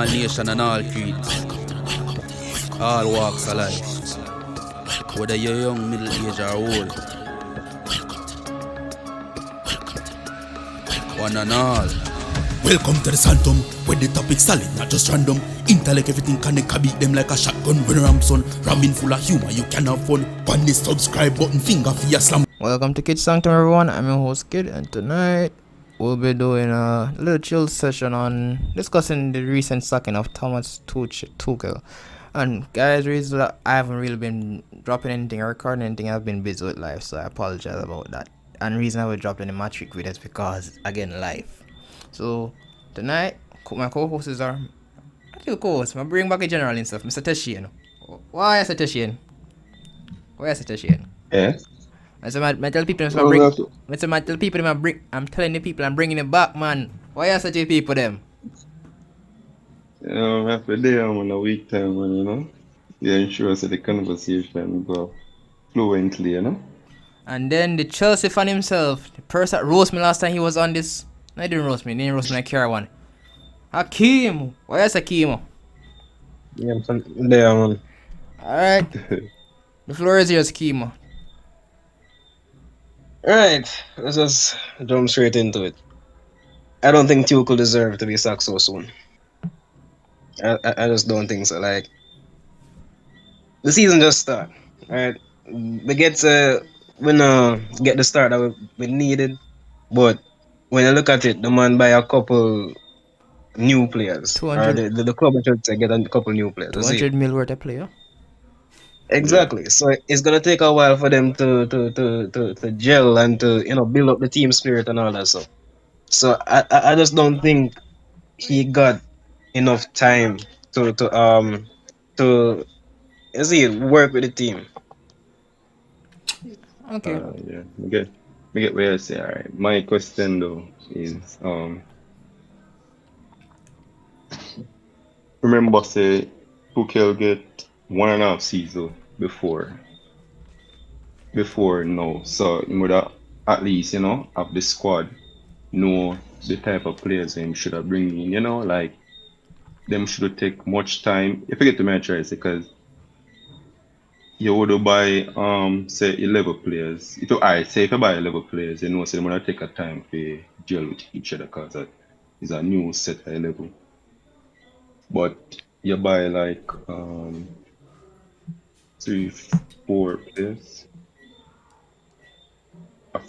all nation and all creeds, all walks of life. Whether you're young, middle age or old, one and all. Welcome to the Sanctum, where the topic's solid, not just random. Intellect, everything connect, can beat them like a shotgun. When Ramson, ramming full of humor, you can have fun. Pan the subscribe button, finger for your slam. Welcome to Kid Sanctum, everyone. I'm your host Kid, and tonight we'll be doing a little chill session on discussing the recent sacking of Thomas Tuchel. And guys, the reason that I haven't really been dropping anything or recording anything, I've been busy with life, so I apologize about that. And the reason I haven't dropped any match week videos is because, again, life. So tonight, my co-hosts are actually co-hosts. I bring back a general and stuff, Mr. Teshian. Why is it Teshian? Why is it Teshian? Yeah. I tell people I'm telling the people I'm bringing it back, man. Why are such a people them? You know, after there I'm on a week time, man, you know. Yeah, ensure that the conversation go fluently, you know. And then the Chelsea fan himself, the person that roast me last time he was on this. No, he didn't roast me. He didn't roast me like Kara one. Hakeem. Why is Hakeem? Yeah, I'm there, man. Alright. The floor is yours, Hakeem. Alright, let's just jump straight into it. I don't think Tuchel deserve to be sacked so soon. I just don't think so. Like, the season just start, right? We get the start that we needed, but when you look at it, the man buy a couple new players. 200 Or the club should say get a couple new players. 200 mil worth of player. Exactly. So it's gonna take a while for them to gel and to build up the team spirit and all that stuff. So I just don't think he got enough time to work with the team. Okay. Yeah. I get what you say, alright. My question though is remember say Tuchel get 1.5 season before now. So you would have at least, have the squad know the type of players them should have bring in, like them should take much time. If you get to my choice, because you would buy say 11 players. If you buy 11 players, you know so they're gonna take a time to gel with each other because that is a new set of 11. But you buy like 3, 4 players.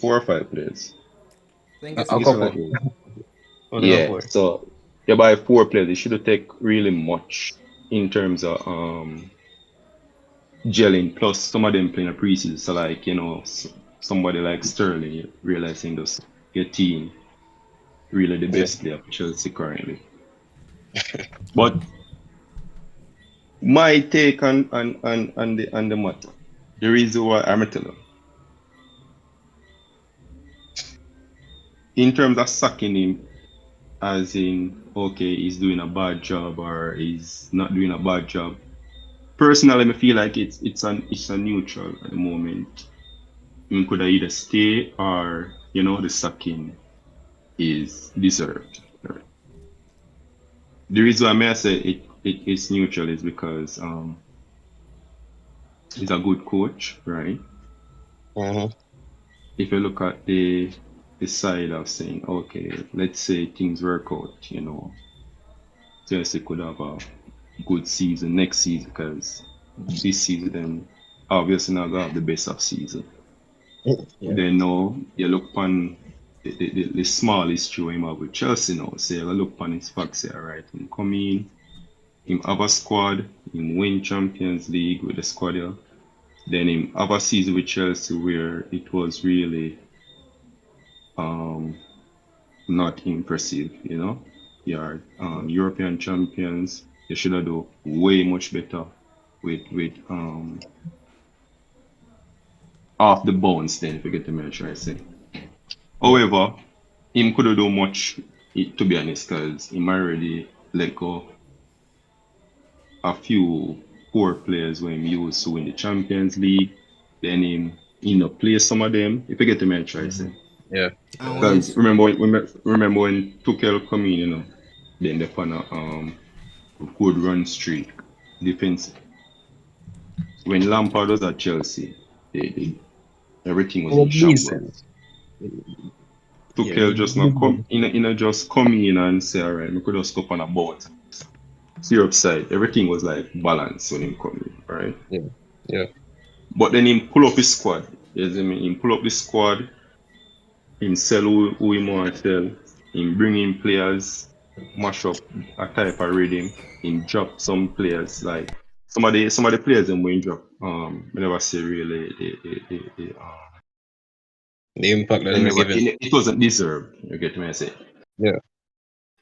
4 or 5 players. I think A it's couple. Yeah, so you buy 4 players, it should take really much in terms of gelling. Plus, some of them playing a preseason, so like somebody like Sterling realizing this your team really the best player for Chelsea currently. But my take on the matter, the reason why I'm telling you, in terms of sacking him, as in, okay, he's doing a bad job or he's not doing a bad job. Personally, I feel like it's a neutral at the moment. He could either stay or the sacking is deserved. The reason why I may say it's neutral is because he's a good coach, right? Mm-hmm. If you look at the side of saying, okay, let's say things work out, Chelsea could have a good season next season because this season then obviously not gonna have the best of season. Yeah. Then now you look upon the small history him have with Chelsea now. So you look upon his facts here, right? Him come in, him have a squad, him win Champions League with the squad here. Then him have a season with Chelsea where it was really not impressive, You are European champions. You should have done way much better with off the bounce then if you get the measure I say. However, him could have done much to be honest, because him already let go a few poor players when him used to win the Champions League. Then him play some of them. If you get the measure I say. Yeah. Because remember when Tuchel come in, then they found good run streak, defense. When Lampard was at Chelsea, everything was Well, in decent. shambles. Yeah, Tuchel just not come just come in and say, all right, we could just go on a boat. See your upside. Everything was like balanced when him come in, right? yeah, yeah. But then him pull up his squad. You see me? Him pull up the squad, him sell who him want to sell, him bring in players, mash up a type of rhythm, him drop some players like some of the players them when drop. I never say really The impact that they they were never given. it wasn't deserved. You get me? I say. Yeah.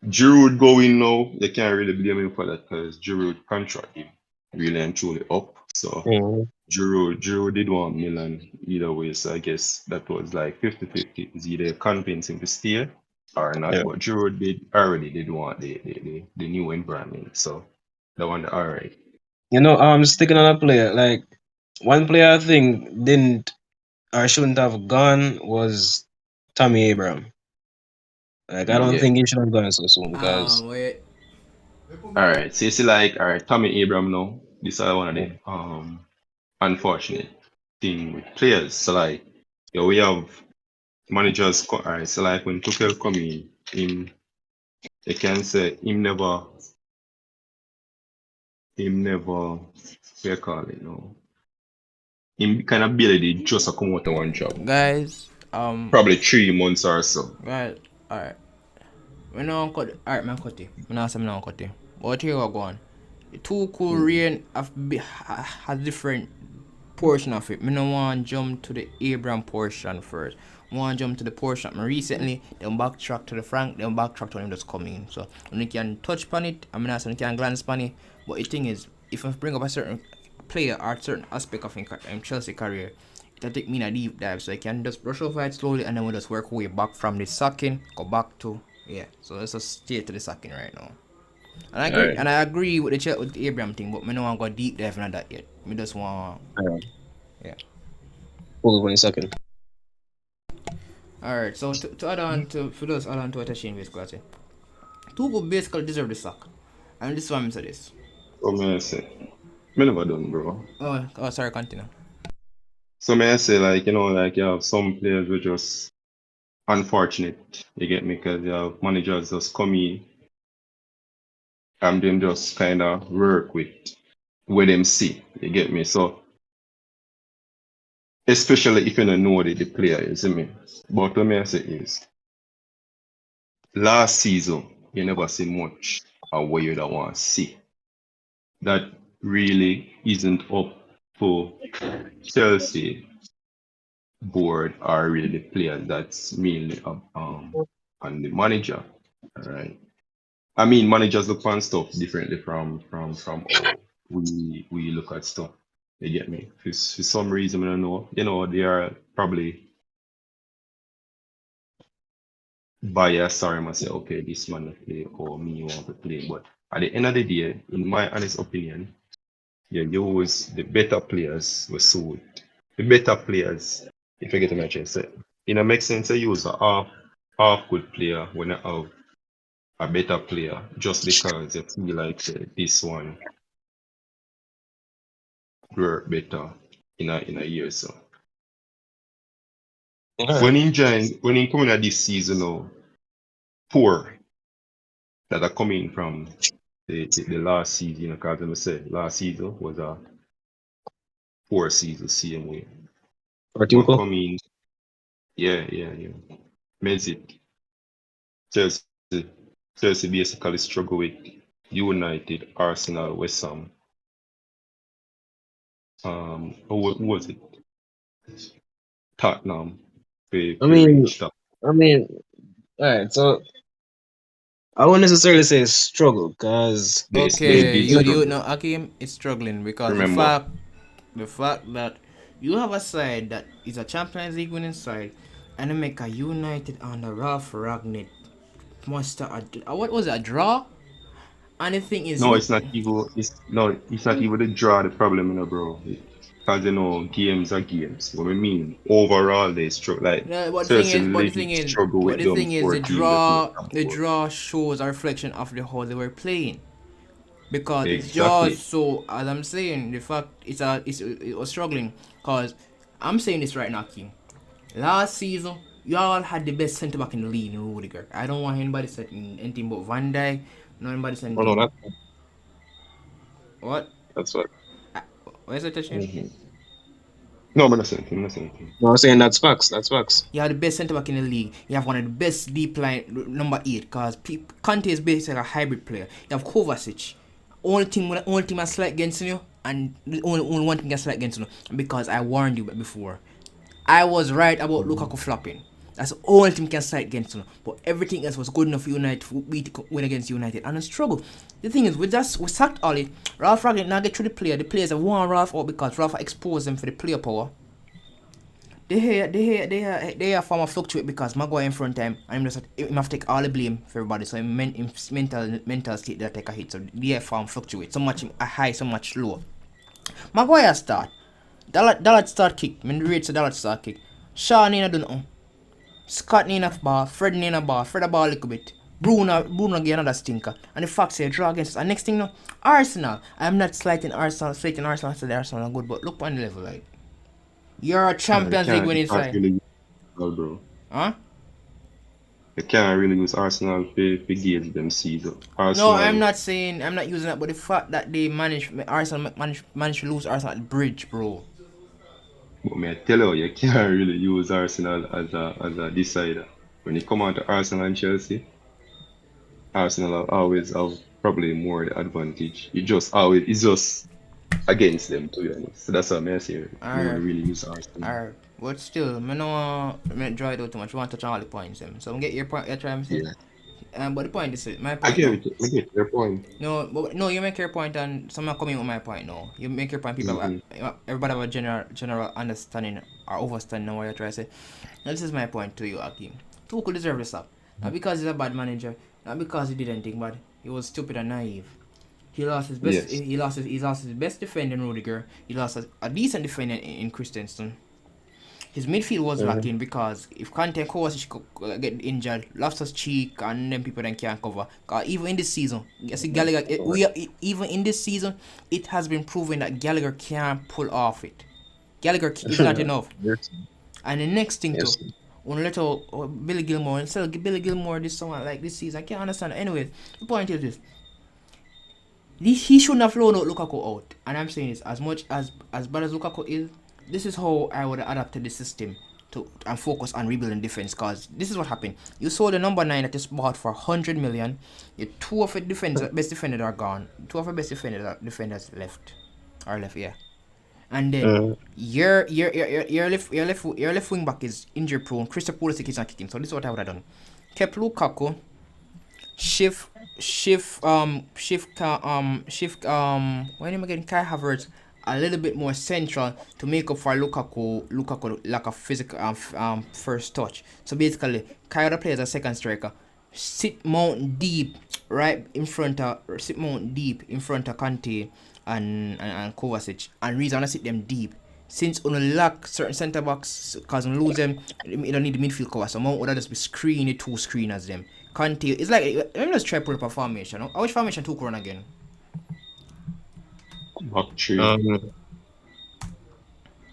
Giroud going now, you can't really blame him for that because Giroud contract him really and truly up. So Mhm. Giroud did want Milan either way. So I guess that was like 50-50. It's either convince him to stay or not. Yeah. But Giroud already did want the new environment. So that one alright. Sticking on a player, like one player I think didn't or shouldn't have gone was Tommy Abraham. Like I don't Yeah. think he should have gone so soon because Wait. Alright. So you see like alright, Tommy Abraham now. This is one of yeah, the unfortunate thing with players. So like yeah, we have managers alright, so like when Tuchel come in, him they can say him never what you call it no. Him kind of barely did just a come out of one job. Guys, Probably 3 months or so. right, alright. We know cut. Alright, man, cut it. Me not say me not cut it. But here we go on. The two cool rain has different portion of it. Me no want jump to the Abraham portion first. I want jump to the portion of me recently. Then backtrack to the Frank. Then backtrack to when him just coming in. So when you can touch upon it, I mean, I say can glance upon it. But the thing is, if I bring up a certain player or certain aspect of him Chelsea career, it'll take me in a deep dive. So I can just brush over it slowly, and then we'll just work our way back from the sacking, go back to yeah. So let's just stay to the sacking right now. alright, And I agree with the Abraham thing, but me no want to go deep dive into that yet. Me just want alright. yeah. Hold on 1 second. Alright, so to add on to for those add on to what Shane basically say. Tuchel basically deserve the sack. And this is why I'm say this. So may I say, me never done, bro. Oh sorry, continue. So may I say like like you have some players who just unfortunate. You get me? Because you have managers just come in and then just kind of work with what them see. You get me? So especially if you don't know the player, you see me. But what may I say is last season you never see much of what you don't want to see. That really isn't up to Chelsea board or really the players. That's mainly on the manager. All right. I mean, managers look on stuff differently from how we look at stuff. You get me? For some reason, I don't know. They are probably biased or must say, okay, this man play or me want to play. But at the end of the day, in my honest opinion, yeah, you always the better players were sold. The better players, if you get my chance, it makes sense to use a half good player when you have a better player just because you feel like this one work better in a year or so. Alright. When he coming at this season now, poor that are coming from the last season, because I say last season was a poor season same way. For Man Tuchel. come in, yeah. Messi, Chelsea, Chelsea basically struggle with United, Arsenal, West Ham. Who was it? Tottenham. I For mean, reach that. I mean, alright. So I won't necessarily say struggle because They Okay, did you struggle. know Akim is struggling because Remember, the fact that you have a side that is a Champions League winning side and they make a United under Ralph Ragnick muster what was it, a draw? And the thing is no, you it's not even. It's not even the draw the problem, bro. Because games are games. What I mean, overall they struggle. Like no, Chelsea legit struggle but with the them thing is four teams that make them the four. draw shows a reflection of the how they were playing. because it's Exactly. just so, as I'm saying, the fact it was struggling. Cause I'm saying this right now, King. Last season, y'all had the best centre back in the league in Rudiger. I don't want anybody saying anything but Van Dijk. No anybody saying No, anything. no, What? that's what. Where's it touching? Mhm. No, I'm not saying anything. I'm not saying anything. No, I'm saying that's facts. That's facts. You have the best centre back in the league. You have one of the best deep line number 8 because Kante is basically a hybrid player. You have Kovacic. Only thing I select against you, and the only one thing I select against you, because I warned you before. I was right about Lukaku flopping. That's the only thing can select against you. But everything else was good enough for United to win against United. And a struggle. The thing is, we sacked Ollie. Ralph Ragnick now get through the player. The players have won Ralph out because Ralph exposed them for the player power. They have form of fluctuate because Maguire in front time and him just him have to take all the blame for everybody. So him mental state that take a hit. So they form fluctuate. So much high, so much low. Maguire start. Dallas start kick. I mean the rate so Dallas start kick. Shaw Nina do nothing. Scott Nina ball. Fred Nina ball. Fred a ball a little bit. Bruno get another stinker. And the fact say draw against us. And next thing no, Arsenal. I'm not slighting Arsenal, so the Arsenal are good, but look on the level like. You're a Champions League winning side. Really use Arsenal, bro. Huh? You can't really use Arsenal for gauge them season. No, Arsenal, I'm not using that, but the fact that they managed to lose Arsenal at the bridge, bro. but me I tell you, you can't really use Arsenal as a decider. When you come out to Arsenal and Chelsea, Arsenal always have probably more the advantage. It's just against them, to be honest. So that's what I'm saying. You don't really use Arsenal. Alright, but still, I don't want to draw it out too much. I want to touch on all the points, them. So I'm get your point. You're trying to say. Yeah. But the point is, my I point. get your point. No, you make your point, and someone coming with my point. No, you make your point. People, everybody have a general understanding or overstanding of what you're trying to say. Now, this is my point to you, Akeem. Tuchel deserve this up, not because he's a bad manager, not because he did anything bad. He was stupid and naive. He lost his best. Yes. He lost his best defender in Rudiger. He lost a decent defender in Christensen. His midfield was lacking because if Kante and Kovacic could get injured, Loftus-Cheek and then people then can't cover. Even in this season, you see Gallagher. Even in this season, it has been proven that Gallagher can't pull off it. Gallagher is not enough. Yes. And the next thing Yes. too, when little Billy Gilmore, instead of Billy Gilmore this summer like this season, I can't understand. Anyways, the point is this. He shouldn't have flown out Lukaku out. And I'm saying this, as much as bad as Lukaku is, this is how I would have adapted the system and focus on rebuilding defense. Cause this is what happened. You saw the number 9 that is bought for 100 million. Your two of the best defenders are gone. Two of the best defenders left. Yeah. And then your left wing back is injury prone. Christopher Pulisic is not kicking. So this is what I would have done. Kept Lukaku. Shift when am I getting Kai Havertz a little bit more central to make up for Lukaku lack of physical first touch. So basically Kai plays as a second striker. Mount deep in front of Kante and Kovacic. And reason I want to sit them deep. Since on lack certain centre backs, because on lose them, you don't need the midfield cover. So Mount would just be screening two screeners them. Kante, it's like let me just try pull up a formation. No? Which formation took run again? Back three. Got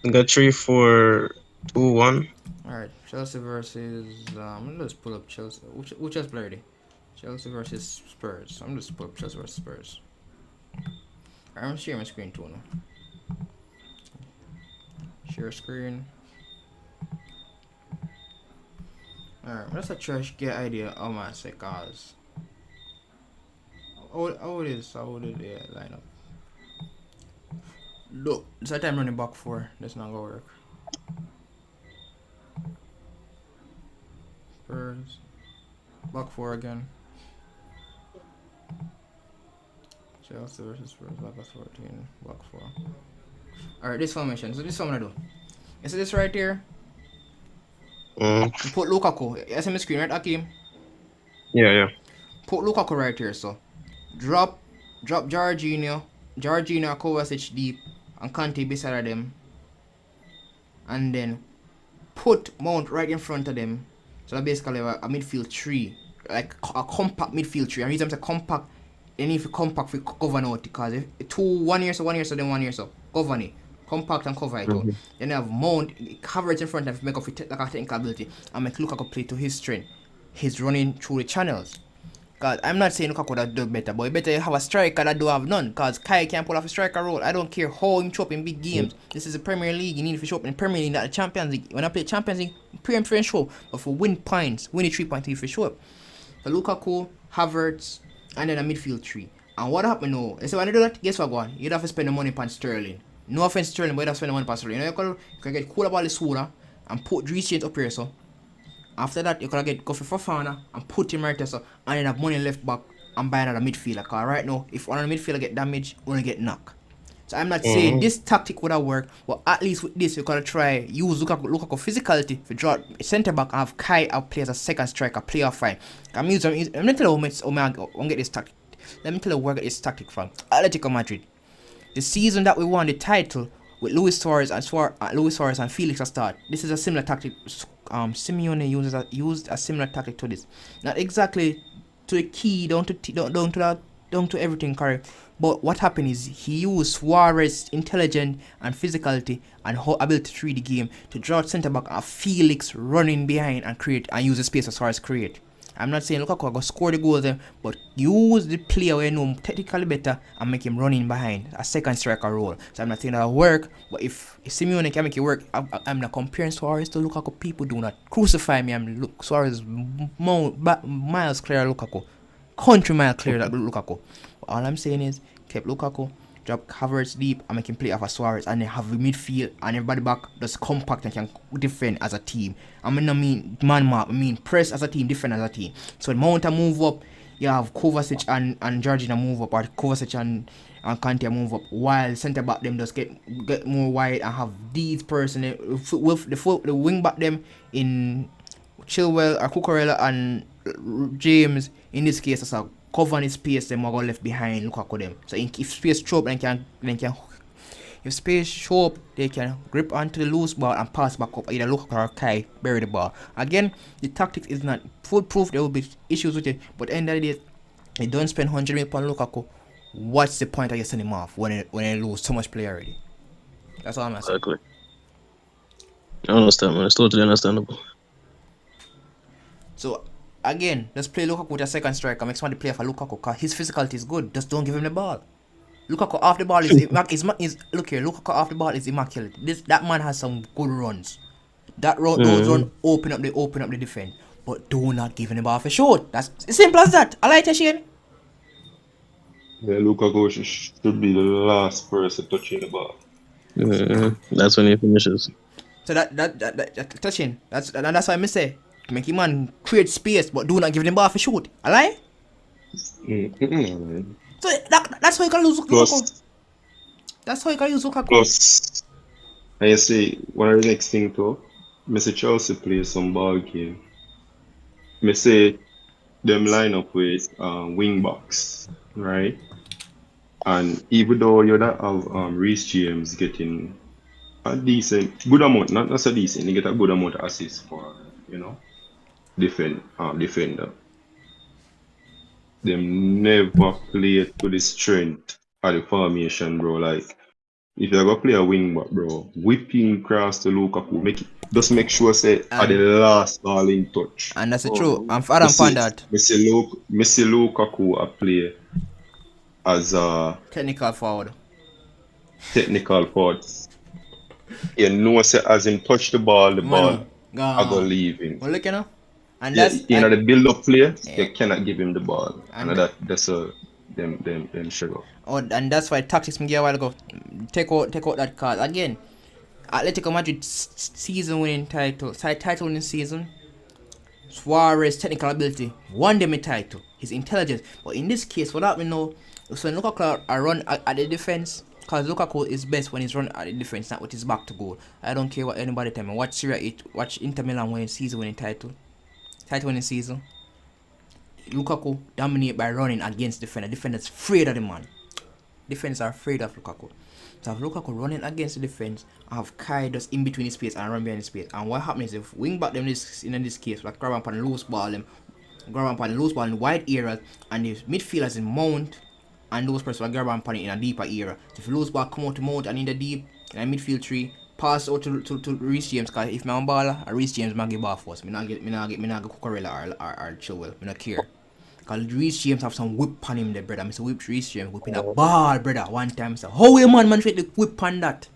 3-4-2-1. Alright, Chelsea versus I'm gonna just pull up Chelsea. Which has blurry? Chelsea versus Spurs. I'm just pull up Chelsea versus Spurs. I'm sharing my screen too now. Share screen. Alright, let's try to get an idea of my cause. How would it line up? Look, it's that time running back 4. That's not gonna work. Spurs. Back 4 again. Chelsea versus Spurs, back 14, back 4. Alright, this formation. So this is what I'm gonna do. You see this right here? You put Lukaku. You see my screen, right, Akeem? Yeah. Put Lukaku right here, so. Drop Jorginho, Kovacic deep, and Kante beside them. And then put Mount right in front of them. So that basically a midfield 3. Like a compact midfield 3. And reason I'm saying compact they need to compact for cover out because if 1 year so 1 year so then 1 year so govern it. Compact and cover it out. Then they have Mount coverage in front of make up for like a technical ability and make Lukaku play to his strength. He's running through the channels. Cause I'm not saying Lukaku that do better, but you better have a striker that do have none. Cause Kai can't pull off a striker role. I don't care how him show up in big games. This is the Premier League. You need to show up in Premier League, not the Champions League. When I play Champions League, pretty show. But for win points, win the 3 points, you for show up. So Lukaku, Havertz, and then a midfield 3. And what happened now? So when you do that, guess what go on? You'd have to spend the money on Sterling. No offense Sterling, but you'd have to spend the money on Sterling. You know, you can get cool about the Sura and put Dries James up here so. After that, you can get Kofi Fofana and put him right there so, and then have money left back and buy another midfielder. Cause right now, if one of the midfielder get damaged, we're gonna get knocked. So I'm not saying this tactic would have worked, but at least with this, you gotta try use Lukaku physicality to draw centre back and have Kai out play as a second striker, play off fine. I'm not telling you how I get this tactic. Let me tell you where I get this tactic from. Atletico Madrid. The season that we won the title with Luis Suarez and Felix at start. This is a similar tactic. Simeone used a similar tactic to this. Not exactly to the key, down to everything correct. But what happened is he used Suarez intelligence and physicality and ability to read the game to draw centre back and Felix running behind and create and use the space that Suarez create. I'm not saying Lukaku go score the goals there, but use the player where you know technically better and make him running behind a second striker role. So I'm not saying that'll work, but if Simeone can make it work, I'm not comparing Suarez to Lukaku. People do not crucify me. Suarez miles clear Lukaku, country mile clear Lukaku. But all I'm saying is keep Lukaku, drop Havertz deep and make him play off of Suarez, and then have the midfield and everybody back just compact and can defend as a team. I mean man mark, I mean press as a team, defend as a team. So when Mount move up, you have Kovacic and Georgina move up, or Kovacic and Kanté move up, while centre back them just get more wide and have these person with the wing back them in Chilwell or Cucurella and James. In this case, as a cover the space them are go left behind Lukaku them. So if space show up, then can if space show up, they can grip onto the loose ball and pass back up. Either Lukaku or Kai bury the ball. Again, the tactics is not foolproof. There will be issues with it, but at the end of the day, they don't spend 100 million on Lukaku. What's the point of you sending him off when they lose so much play already? That's all I'm asking. Exactly. I understand, man. It's totally understandable. So again, just play Lukaku with a second striker. Make somebody play for Lukaku because his physicality is good. Just don't give him the ball. Lukaku off the ball is look here. Lukaku off the ball is immaculate. That man has some good runs. Those run open up the defense, but do not give him the ball for short. That's as simple as that. I like it, Shane. Yeah, Lukaku should be the last person touching the ball. That's when he finishes. So that touching. That's why I say make him man create space, but do not give him the ball for shoot. I lie. So that's how you can lose Lukaku. That's how you can use Lukaku. Plus, I say one of the next thing too, I say Chelsea play some ball game. I say them line up with wing backs, right? And even though you don't have Reece James getting a good amount, not so decent, you get a good amount of assists for defender. Them never play to the strength of the formation, bro. Like if you're gonna play a wing back, bro, whipping cross to Lukaku, just make sure say at the last ball in touch. And that's true. I'm far upon that. Messi Lukaku a play as a technical forward. You know, say as him touch the ball I go leave him. Well, look, you know, and that's the build-up play. You cannot give him the ball, and that's them sugar. Oh, and that's why tactics me get a while ago. Take out that card again. Atletico Madrid season-winning title winning season. Suarez technical ability won them a title. His intelligence, but in this case, what happened now? So when Lukaku run at the defense, because Lukaku is best when he's running at the defense, not with his back to goal. I don't care what anybody tell me. Watch Inter Milan winning season-winning title winning season. Lukaku dominate by running against defender. Defenders afraid of the man. Defenders are afraid of Lukaku. So have Lukaku running against the defense, I have Kai just in between his space and run behind his space. And what happens if wing back them in this case, like grab up and loose ball in wide areas, and the midfielders in Mount and those persons will grab and pan it in a deeper area. So if you lose ball, come out to mount and in the deep, in the midfield tree, pass out to Reece James, because if I'm a baller, Reece James might get ball first. Me not get Cucurella or Chilwell. Me not care. Because Reece James have some whip on him there, brother. Mr. Whip Reece James whipping a ball, brother, one time. So how you man fit the whip on that?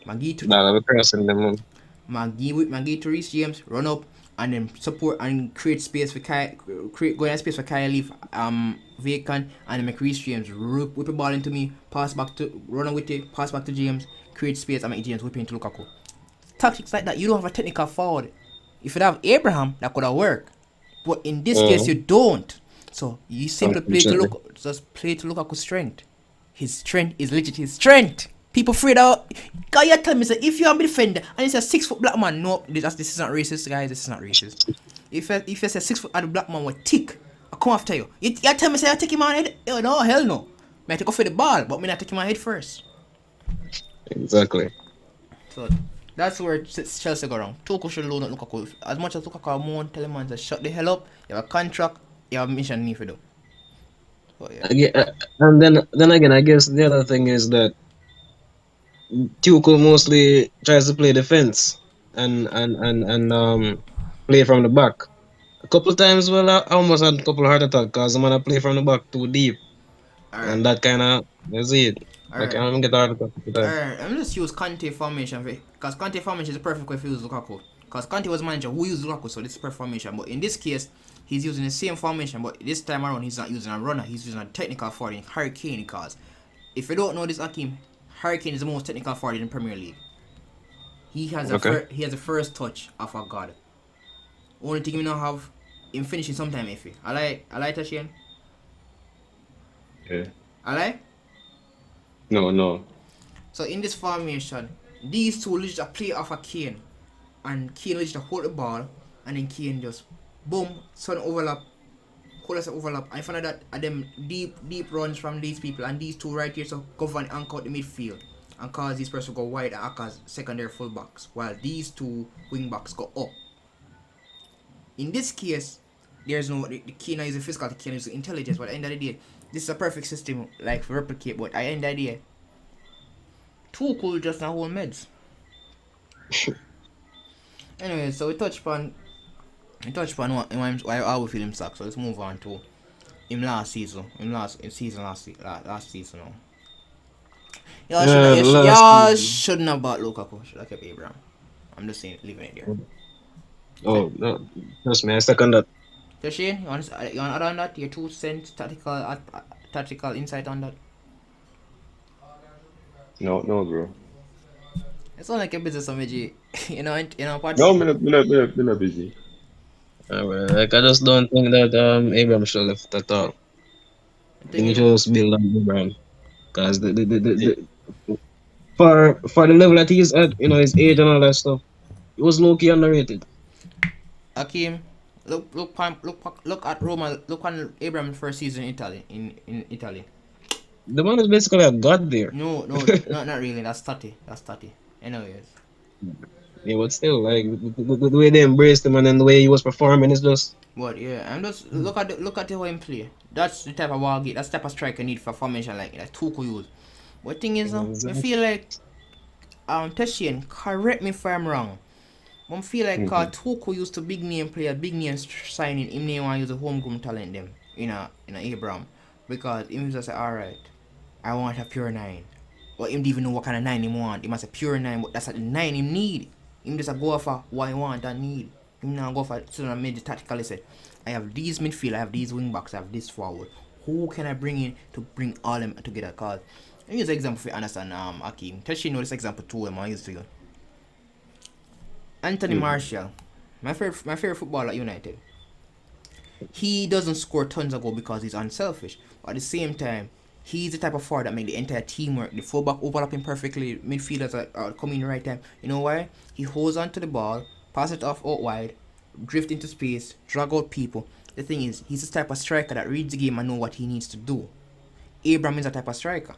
Maggie to Nah, I'm crossing them, man. Maggie to Reece James, run up and then support and create space for go in space for Kyle Leaf vacant, and then make Reece James whip the ball into me, pass back to run with it, pass back to James, create space and make James whip into Lukaku. Tactics like that, you don't have a technical forward. If you have Abraham, that could have worked. But in this case you don't. So you simply play to Lukaku's strength. His strength is legit his strength. People afraid of. Cause you tell me, say, if you're a defender and it's a 6 foot black man, no, this is not racist, guys. This is not racist. If it's a 6 foot and black man with tick, I come after you. You tell me, say, I take him on head. No, hell no. I take off for the ball, but me not take him on head first. Exactly. So that's where Chelsea go wrong. Tuchel should loan out Lukaku. As much as Lukaku won't tell him, man, to shut the hell up. You have a contract. You have a mission need for do. So, yeah. And then again, I guess the other thing is that Tuchel mostly tries to play defense and play from the back. A couple of times, well, I almost had a couple of heart attacks because I'm gonna play from the back too deep, and that kind of is it. Like, I'm gonna get heart attack. Alright, I'm just use Conte formation because Conte formation is the perfect way to use Lukaku. Because Conte was manager who used Lukaku, so this is perfect formation. But in this case, he's using the same formation, but this time around he's not using a runner, he's using a technical forward in Harry Kane. Because if you don't know this, Hakim, Harry Kane is the most technical forward in the Premier League. He has a first touch of a god. Only thing we don't have him finishing sometime iffy. I like Tashian. Yeah. I like. No. So in this formation, these two legit play off a Kane, and Kane legit hold the ball, and then Kane just boom, sudden overlap, hold us overlap. I found out that them deep runs from these people, and these two right here so go and anchor out the midfield and cause these person go wide and act as secondary fullbacks, while these two wing backs go up. In this case, there's no the Kane is a physical, the Kane is intelligence. But at the end of the day, this is a perfect system like for replicate. But at the end of the day, Tuchel just not hold meds. Anyway, so we touched upon why I would feel him suck. So let's move on to him last season. Last season now. Y'all shouldn't have bought Lukaku. Should have kept Abraham. I'm just saying, leaving it there. Oh no, trust me, I second that. So Shane, you want to add on that? Your 2 cents tactical insight on that? No, bro. It's not like a business of G. you know, part. No, I'm not busy. Like, I just don't think that Abraham should have left at all. I think he should just build on Abraham, because for the level that he's at, his age and all that stuff, he was low key underrated. Hakim, look at Roma. Look on Abraham's first season in Italy. In Italy. The man is basically a god there. No, not really. That's 30. Anyways. Yeah, but still, like the way they embraced him and then the way he was performing is just. But yeah, I'm just look at the way him play. That's the type of wall that's the type of striker need for formation like Tuchel use. But thing is, I feel like Teshian, correct me if I'm wrong. I feel like Tuchel used to big name player, big name signing. Him name want use a homegrown talent them in a Abraham, because him just say alright, I want a pure 9. But him didn't even know what kind of 9 he want. He must a pure 9, but that's the 9 him need. Him just go for what he want and need. Him now go for so I made the tactically said, I have these midfield, I have these wing backs, I have this forward. Who can I bring in to bring all them together? Cause let me use an example for you understand Hakim. Tell you know this example too I used to you. Anthony Martial, my favorite footballer at United. He doesn't score tons of goals because he's unselfish. But at the same time, he's the type of forward that make the entire team work. The fullback overlapping perfectly, midfielders are coming in the right time. You know why? He holds on to the ball, pass it off out wide, drift into space, drag out people. The thing is, he's the type of striker that reads the game and know what he needs to do. Abraham is a type of striker.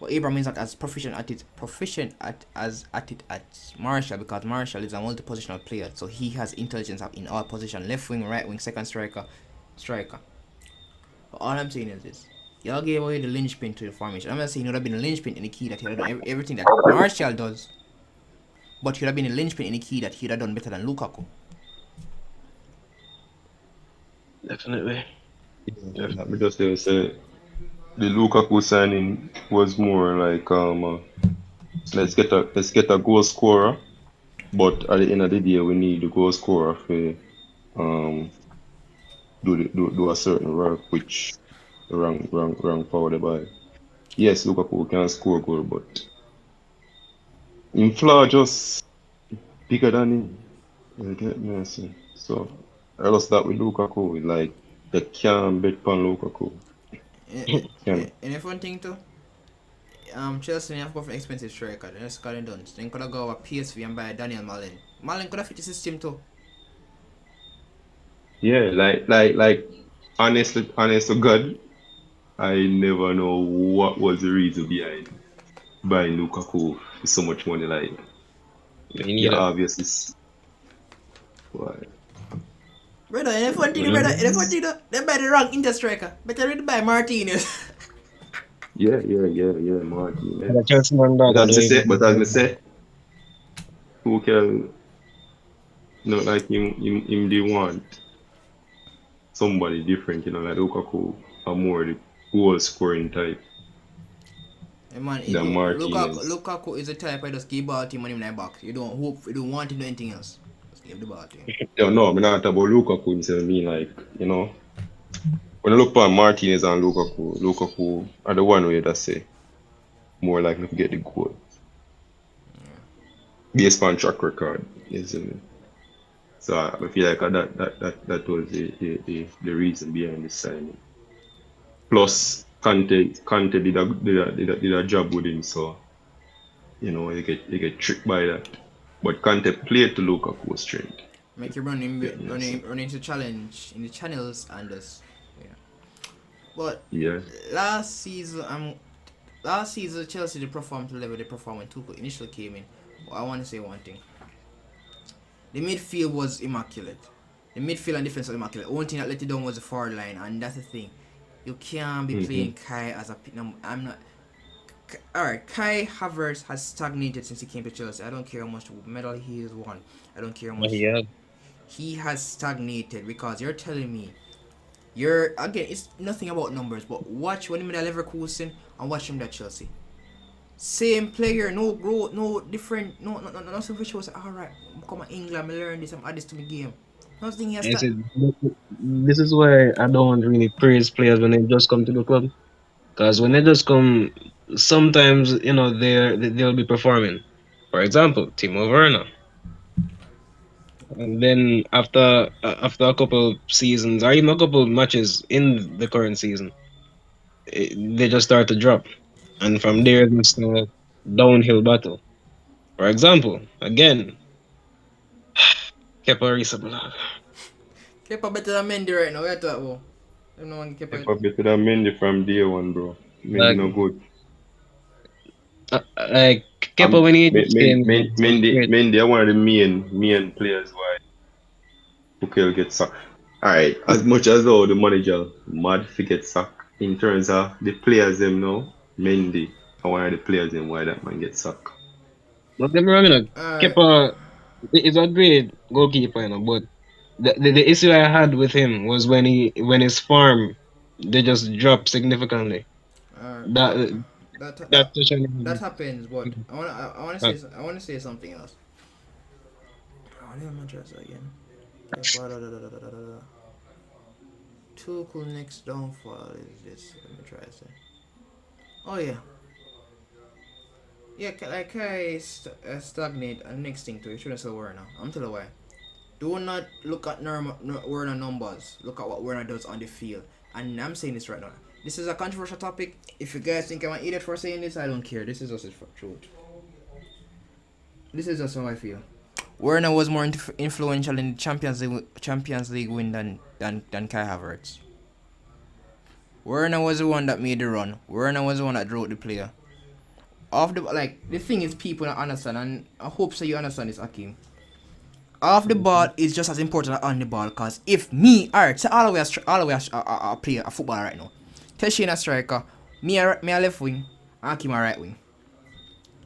But Abraham is not as proficient at it as Martial, because Martial is a multi-positional player, so he has intelligence in all positions: left wing, right wing, second striker. But all I'm saying is this: Y'all gave away the linchpin to the formation. I'm not saying it would have been a linchpin in the key that he would have done everything that Martial does, but he would have been a linchpin in the key that he would have done better than Lukaku. Definitely. Let me just say the Lukaku signing was more like let's get a goal scorer, but at the end of the day we need the goal scorer to um do a certain work which wrong forward by. Yes, Lukaku can score goal, but in flaw just bigger than him. You get me? I say. So I lost that with Lukaku. Like you can't bet on Lukaku. Can And if one thing too, Chelsea have go for expensive striker. Then Scotland done. Then could have go over PSV and buy Daniel Malin. Malin could have fit the system too. yeah, honest to God, I never know what was the reason behind buying Lukaku for so much money. Like Me you neither. obviously why. Brother, and if one thing, brother, and if one Mm. thing, they buy the wrong Inter striker. Better really buy Martinez. Yeah, The Martinez. Chelsea man dog But are as me doing say, but as me it. say, who can not like him they want somebody different, like Lukaku are more the goal scoring type Hey man, than Martinez. Lukaku is the type I just give ball to him and him in the box. You don't want him to do anything else. Just give the ball to him. Yeah, no, I'm not talking about Lukaku himself, I mean when I look at Martinez and Lukaku are the one way that say more likely to get the goal based on track record. You see me? So I feel like that was the reason behind the signing. Plus Conte did a job with him, so you get tricked by that. But Conte played to Lukaku's strength. Make you Get me? So, run into challenge in the channels and just yeah. But yeah. last season, Chelsea they performed to the level they performed when Tuchel initially came in. But I want to say one thing: the midfield was immaculate. The midfield and defense was immaculate. One thing that let it down was the forward line, and that's the thing. You can't be hmm playing Kai as a pick number. I'm not. Alright, Kai Havertz has stagnated since he came to Chelsea. I don't care how much medal he has won. I don't care how much Yeah. he has stagnated because you're telling me you're again. It's nothing about numbers, but watch when him at Leverkusen and watch him at Chelsea. Same player, no growth, no different, nothing which was alright. Come on England, I learn this, I'm add this to my game. Nothing has I that. said, this is why I don't really praise players when they just come to the club. Because when they just come, sometimes they'll be performing. For example, Timo Werner, and then after a couple seasons or even a couple matches in the current season, they just start to drop, and from there it's a downhill battle. For example, again, Kepa Arrizabalaga. Kepa better than Mendy right now. Where that about? Them no one Kepa. Kepa better than Mendy from day one, bro. Mendy Like, no good. like Kepa when he came, was great. Mendy are one of the main players why Tuchel get sacked. Alright, as much as though the manager mad to get sacked in terms of the players them now, Mendy are one of the players them why that man get sacked. Don't get me wrong, Alright, Kepa is a great goalkeeper, but the issue I had with him was when his farm they just dropped significantly. but That that that that touch on that him. happens. But I wanna say something else. I want to my address again. Kepa, Tuchel next downfall is this. Let me try to say. Oh yeah, yeah. Like stagnate. And next thing too, you shouldn't say Werner. I'm telling you why. Do not look at Werner numbers. Look at what Werner does on the field. And I'm saying this right now. This is a controversial topic. If you guys think I'm an idiot for saying this, I don't care. This is just the truth. This is just how I feel. Werner was more influential in the Champions League win than Kai Havertz. Werner was the one that made the run. Werner was the one that drove the player. The thing is, people don't understand, and I hope so you understand this, Akim. Off the ball is just as important as on the ball. Cause if me, alright, so all the way a player, a footballer right now, Teshi a striker, me a left wing, and Hakim a right wing.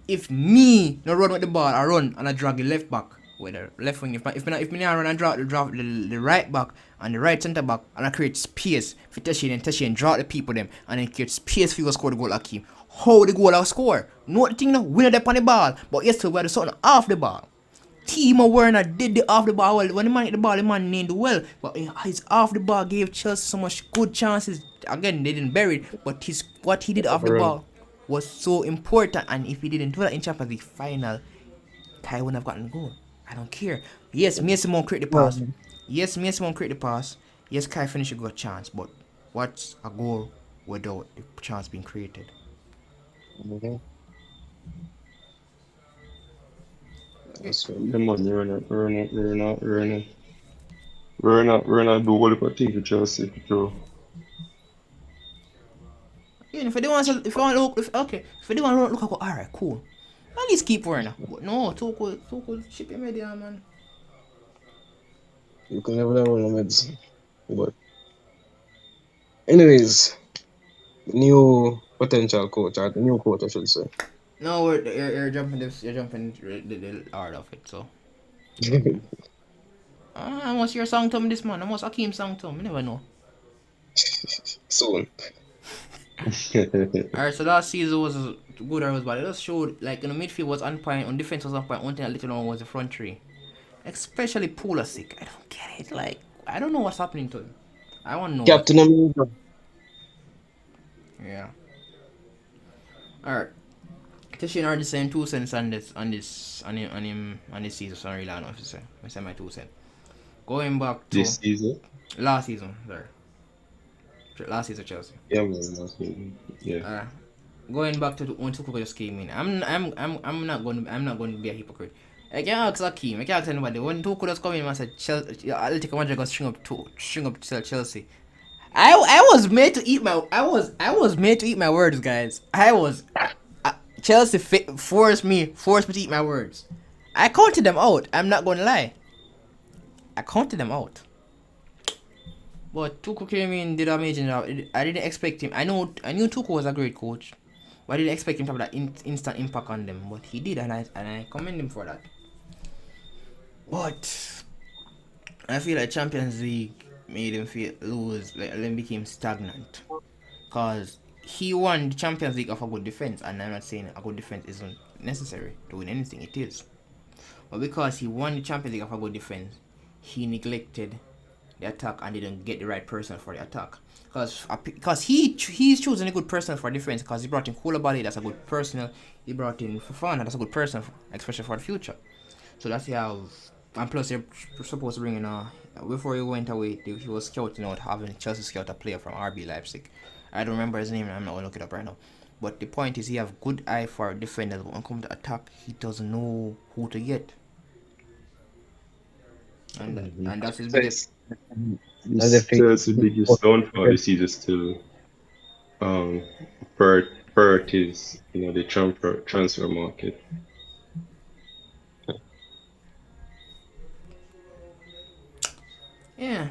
If me no run with the ball, I run and I drag the left back with the left wing. If me not run and drag the right back and the right centre back and I create space for Teshi and draw the people them and then create space for you to score the goal Hakim. How the goal I score? No thing no winner up on the ball, but yesterday we had something off the ball. Timo Werner did the off the ball well. When the man hit the ball, the man named well. But his off the ball gave Chelsea so much good chances. Again, they didn't bury it, but what he did off the ball was so important. And if he didn't do that in Champions League final, Kai wouldn't have gotten the goal. I don't care. Yes, Mason Mount create the pass. Yes, Mason Mount create the pass. Yes, Kai finished a good chance. But what's a goal without the chance being created? Mm-hmm. Come on, Werner do all the things for Chelsea for sure. Yeah, if I don't want to, if I want to look, if I don't want to look, I go, alright, cool. At least keep Werner. But no, too cool, ship him ready, man. You can never know limits. But anyways, new potential coach, or the new coach I should say. No, you're jumping the art of it, so. What's your Sanctum this man? What's Hakim Sanctum? You never know. Soon. Alright, so last season was good or was bad. It just showed, like, in the midfield was on point, on defense was on point. One thing that little on was the front three. Especially Pulisic. I don't get it. Like, I don't know what's happening to him. I want to know. Captain America. Yeah. Alright. Teshin are the same 2 cents on this season, so I really don't know if to say. I say my 2 cents. Going back to This season? last season, sorry. Last season Chelsea. Yeah, man, last season. Yeah. Going back to when Tuchel just came in. I'm not going to be a hypocrite. I can't ask Hakim, I can't ask anybody. When Tuchel just come in and said Chelsea, Atletico Madrid gonna string up Chelsea. I was made to eat my words, guys. Chelsea forced me to eat my words. I counted them out. I'm not gonna lie. I counted them out. But Tuchel came in, did an amazing job. I didn't expect him. I knew Tuchel was a great coach, but I didn't expect him to have that instant impact on them. But he did, and I commend him for that. But I feel like Champions League made him lose, like then became stagnant, cause he won the Champions League of a good defense, and I'm not saying a good defense isn't necessary to win anything. It is, but because he won the Champions League of a good defense, he neglected the attack and didn't get the right person for the attack. Because he's choosing a good person for defense, because he brought in Koulibaly, that's a good personnel. He brought in Fofana, that's a good person, especially for the future. So that's how. And plus, they're supposed to bring in before he went away, he was scouting out, having Chelsea scout a player from RB Leipzig. I don't remember his name, and I'm not going to look it up right now. But the point is, he have good eye for defenders, but when it comes to attack, he doesn't know who to get. And that's his biggest. Chelsea's biggest downfall this season still priorities, the transfer market. Yeah,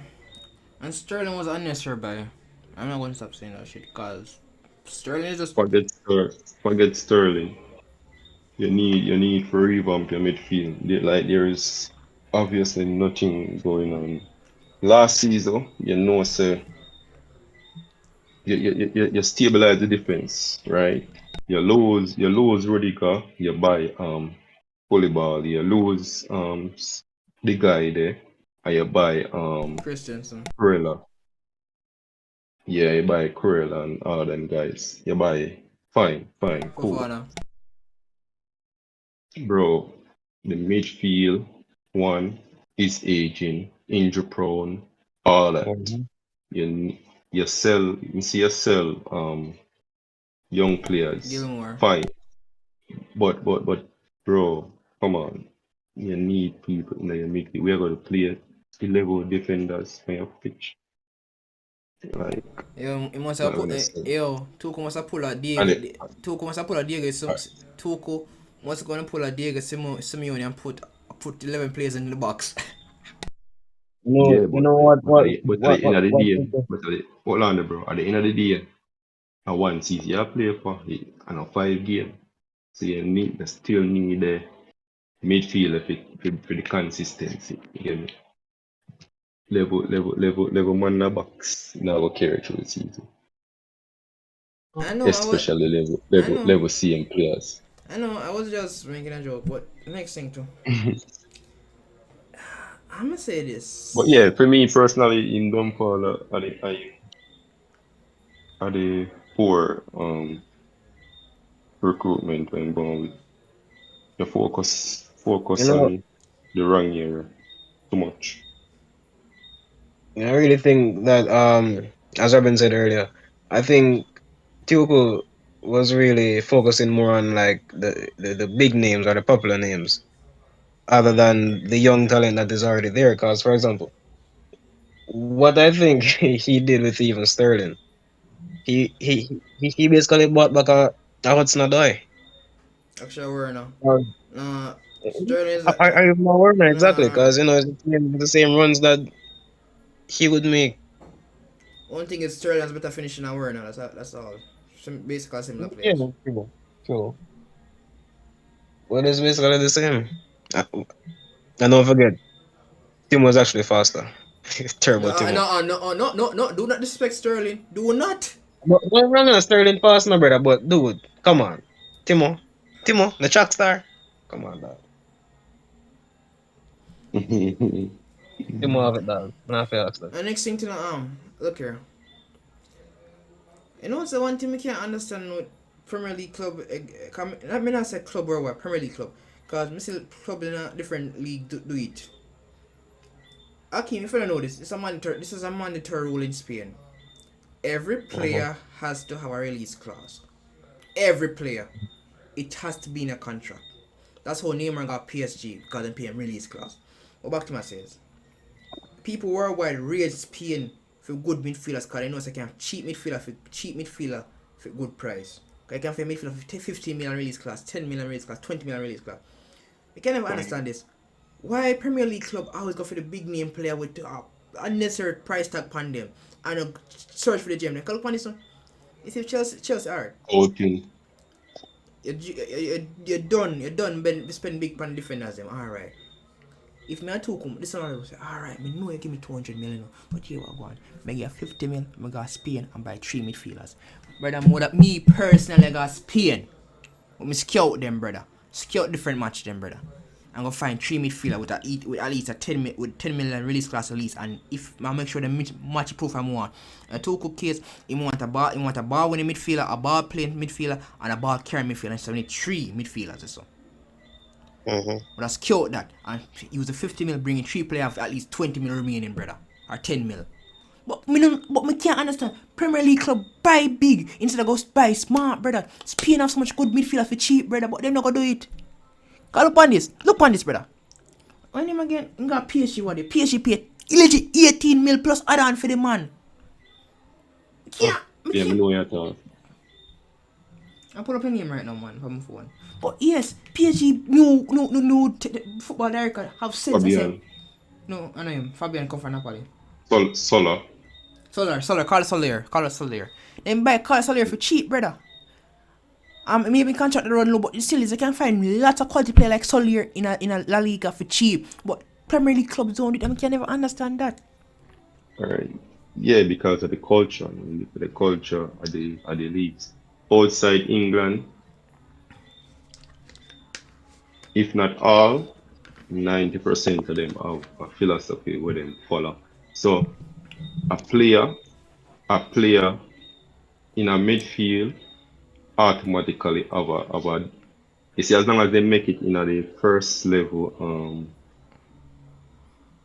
and Sterling was unnecessary buy. I'm not going to stop saying that shit, because Sterling is just. Forget Sterling. You need to revamp your midfield. There is obviously nothing going on. Last season, sir, you stabilize the defense, right? You lose Rudiger, you buy Koulibaly, you lose the guy there, and you buy Christensen. Kurela. Yeah, you buy Kurela and all them guys. You buy fine, cool. Fofana. Bro, the midfield one is aging, injury prone, all that. Mm-hmm. You sell young players. Gilmore. Fine. But bro, come on. You need people in your midfield. We are gonna play the level defenders on your pitch. Like He must have put Tuchel must have pulled a Diego. Tuchel must have pulled a Diego. Tuchel must gonna pull a Diego Simeone and put 11 players in the box. No, yeah, you know what? But at the end of the day, hold on, bro. At the end of the day, a one season you play for it and a 5 game. So you still need the midfielder for the consistency. You get me? Level man in the box now go carry through the season. I know, Especially I know, level CM players. I know. I was just making a joke, but next thing too. I'm gonna say But this. yeah, for me personally, in Dunfall, are the poor recruitment when going with the You focus know, on the wrong area too much. I really think that as Robin said earlier, I think Tuchel was really focusing more on like the big names or the popular names other than the young talent that is already there. Because, for example, what I think he did with even Sterling, he basically bought back a Hudson Odoi. Actually, we're now. Um, Nah, Sterling is I have no word exactly nah. because it's the same runs that he would make. One thing is Sterling has better finishing than Werner. That's all. Basically similar Yeah, players. true, true. Well, it's basically the same. Uh, And don't forget, Tim was actually faster. No, Turbo Timo. no. Do not disrespect Sterling. Do not. But no, no, no, Sterling fast, no brother. But dude, come on, Timo, the track star. Come on, dog. Timo have it, dog. Not fair, dog. And next thing to know, look here. You know what's the one thing we can't understand with Premier League club? I mean, I say club or what Premier League club, cause we see club in a different league do it. Akim, if you don't know this, this is a mandatory rule in Spain. Every Mhm. player has to have a release clause. Every player, it has to be in a contract. That's how Neymar got PSG because they pay him release clause. But back to my says, people worldwide rage Spain for good midfielders because they know they can have cheap midfielder for good price. Because you can have a midfielder for 15 million release class, 10 million release class, 20 million release class. You can never understand this. Why Premier League club always go for the big name player with unnecessary price tag on them and search for the gem? Look on this one. You see Chelsea alright. Okay. You're done. You're done. Spend big pan defenders them. Alright. If me I took him, this one will say, alright, me know you give me 200 million, but here what I want. Me get 50 million, I go Spain and buy 3 midfielders. Brother, more that me personally I got Spain. But me scout them, brother. Scout different match them, brother. I'm gonna find 3 midfielder with at least a 10 million release class at least, and if I make sure the match proof I want. A two cook case, he want a ball winning midfielder, a ball playing midfielder, and a ball carrying midfielder. And so we need 3 midfielders or so. Mhm. But I secured that and use the 50 mil bringing 3 players at least 20 mil remaining, brother. Or 10 mil. But me can't understand. Premier League club buy big instead of go buy smart, brother. Spain have so much good midfielder for cheap, brother, but them not gonna do it. Cause look on this. Look on this, brother. When him again, you got PSG what the PSG pay legit 18 mil plus add on for the man. Oh, Me yeah, me can't. know your thought. I pull up your name right now, man, from my phone. But yes, PSG new football director have sense. I say, Fabian. no, I know him. Fabian come from Napoli. Solar. Call it Soler. Then buy Carl Soler for cheap, brother. Maybe contract the run low, but still, you can find lots of quality player like Soler in a La Liga for cheap. But Premier League clubs don't do it. I can never understand that. Alright. Yeah, because of the culture, the culture of the leagues. Outside England, if not all, 90% of them have a philosophy where them follow. So a player, a player in a midfield automatically have a you see as long as they make it in the first level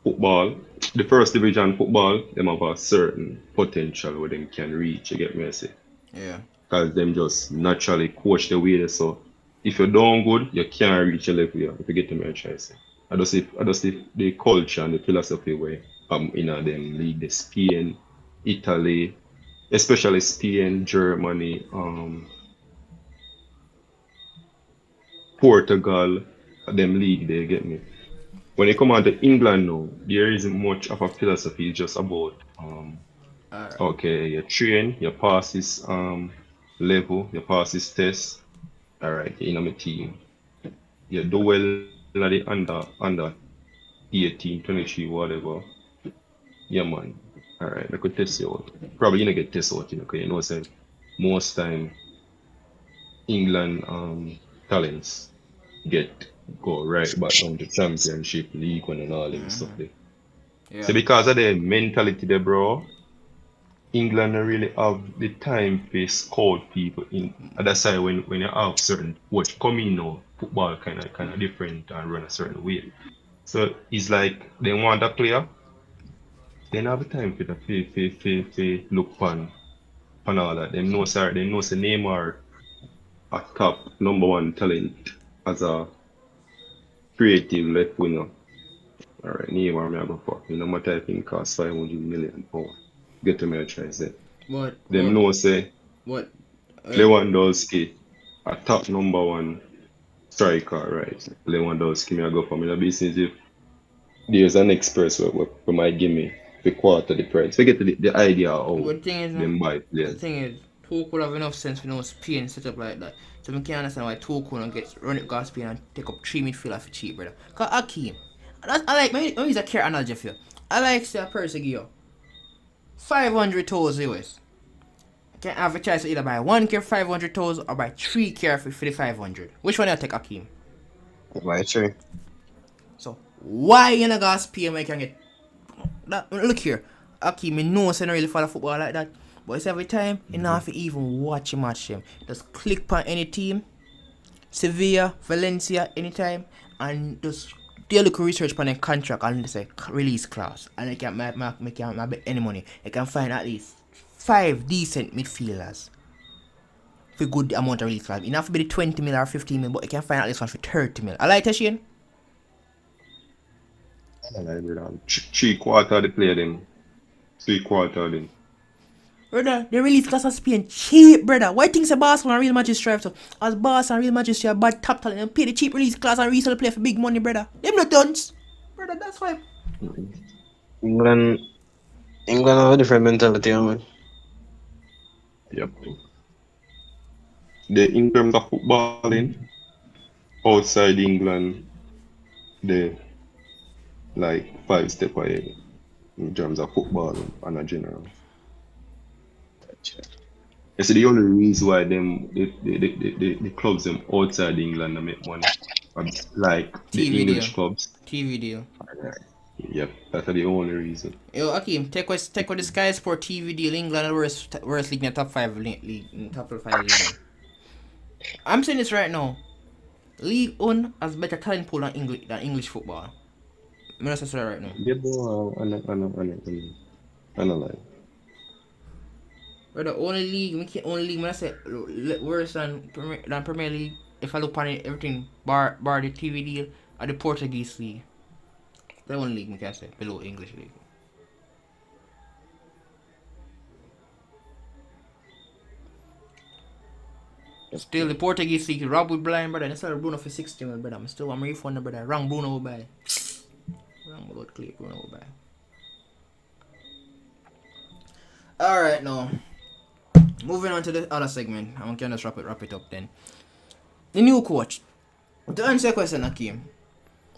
football, the first division football, them have a certain potential where them can reach, you get me I say. Yeah. Because them just naturally coach the way they so if you're doing good, you can't reach a level here, if you get me I try to say. I just see the culture and the philosophy where in a them league the Spain, Italy, especially Spain, Germany, Portugal, them league they get me. When you come on to England now, there isn't much of a philosophy, it's just about Alright. okay, you train, you pass this level, you pass this test, alright, you're in my team. You do well in the under 18, 23, whatever. Yeah, man. Alright, I could test you out. Probably you know get test out, because you know, say most time England talents get go right back on the championship league and all them stuff there. So Yeah. because of the mentality there, bro, England don't really have the time to scout people in at that side when you have certain watch come in now, football kinda different and run a certain way. So it's like they want a player, they don't have the time for the look on all that. They know say Neymar a top number one talent as a creative left winger. Alright, Neymar me I go for. You know my type thing cost 500 million pounds. Get to me I try say. But Them know say what? Lewandowski a top number one striker, right? Lewandowski me I go for me. The business if there's an express where might give me the quarter the price. Forget the idea of how But thing is, no, them buy the players. thing is, Tuchel have enough sense for no Spain set up like that. So I can't understand why Tuchel don't get run it gas Spain and take up 3 midfielders for cheap, brother. Cause Akeem, I like maybe use a care analogy for you. I like say a person give you 500 toes US. I can have a choice to either buy 1K 500 toes or buy 3K for the 500. Which one you take, Akeem? Why true? So why you not gas Spain when you can get that? Look here, Akeem, me know I don't really follow football like that. But it's every time you don't have to even watch a match them. Just click on any team, Sevilla, Valencia, anytime, and just do a little research on their contract and they say release clause. And you can make bet any money. You can find at least 5 decent midfielders for good amount of release clause. It have to be the 20 mil or 15 mil, but you can find at least one for 30 mil. I like that, Shane. Three quarter of the player them. 3/4 of them. Brother, the release class of Spain cheap, brother. Why things a Barcelona and Real Madrid strive so? As Barcelona and Real Madrid have bad top talent and pay the cheap release class and resell the player for big money, brother. Them not dunce. Brother, that's why. England have a different mentality, man. Yep. In terms of footballing, outside England, they like 5 step ahead in terms of footballing and a general. You see, the only reason why the clubs them outside England make money, like the TV English deal. clubs. TV deal. Yep, that's the only reason. Yo, Akeem, take what the Sky Sport TV deal. England worst league in the top 5 league in top 5 league. I'm saying this right now. League One has better talent pool than English football. I'm not saying right now. Yeah, bro, I know like. We're the only league when I say worse than Premier League. If I look on it, everything bar the TV deal or the Portuguese league. The only league we can say below English league. Still the Portuguese league, Rob with blind brother. Instead of Bruno for 60 mil, brother. I'm refunding brother. Wrong Bruno will buy. Wrong about clear Bruno will buy. Alright now. Moving on to the other segment. I'm gonna just wrap it up then. The new coach. To answer your question, Akeem.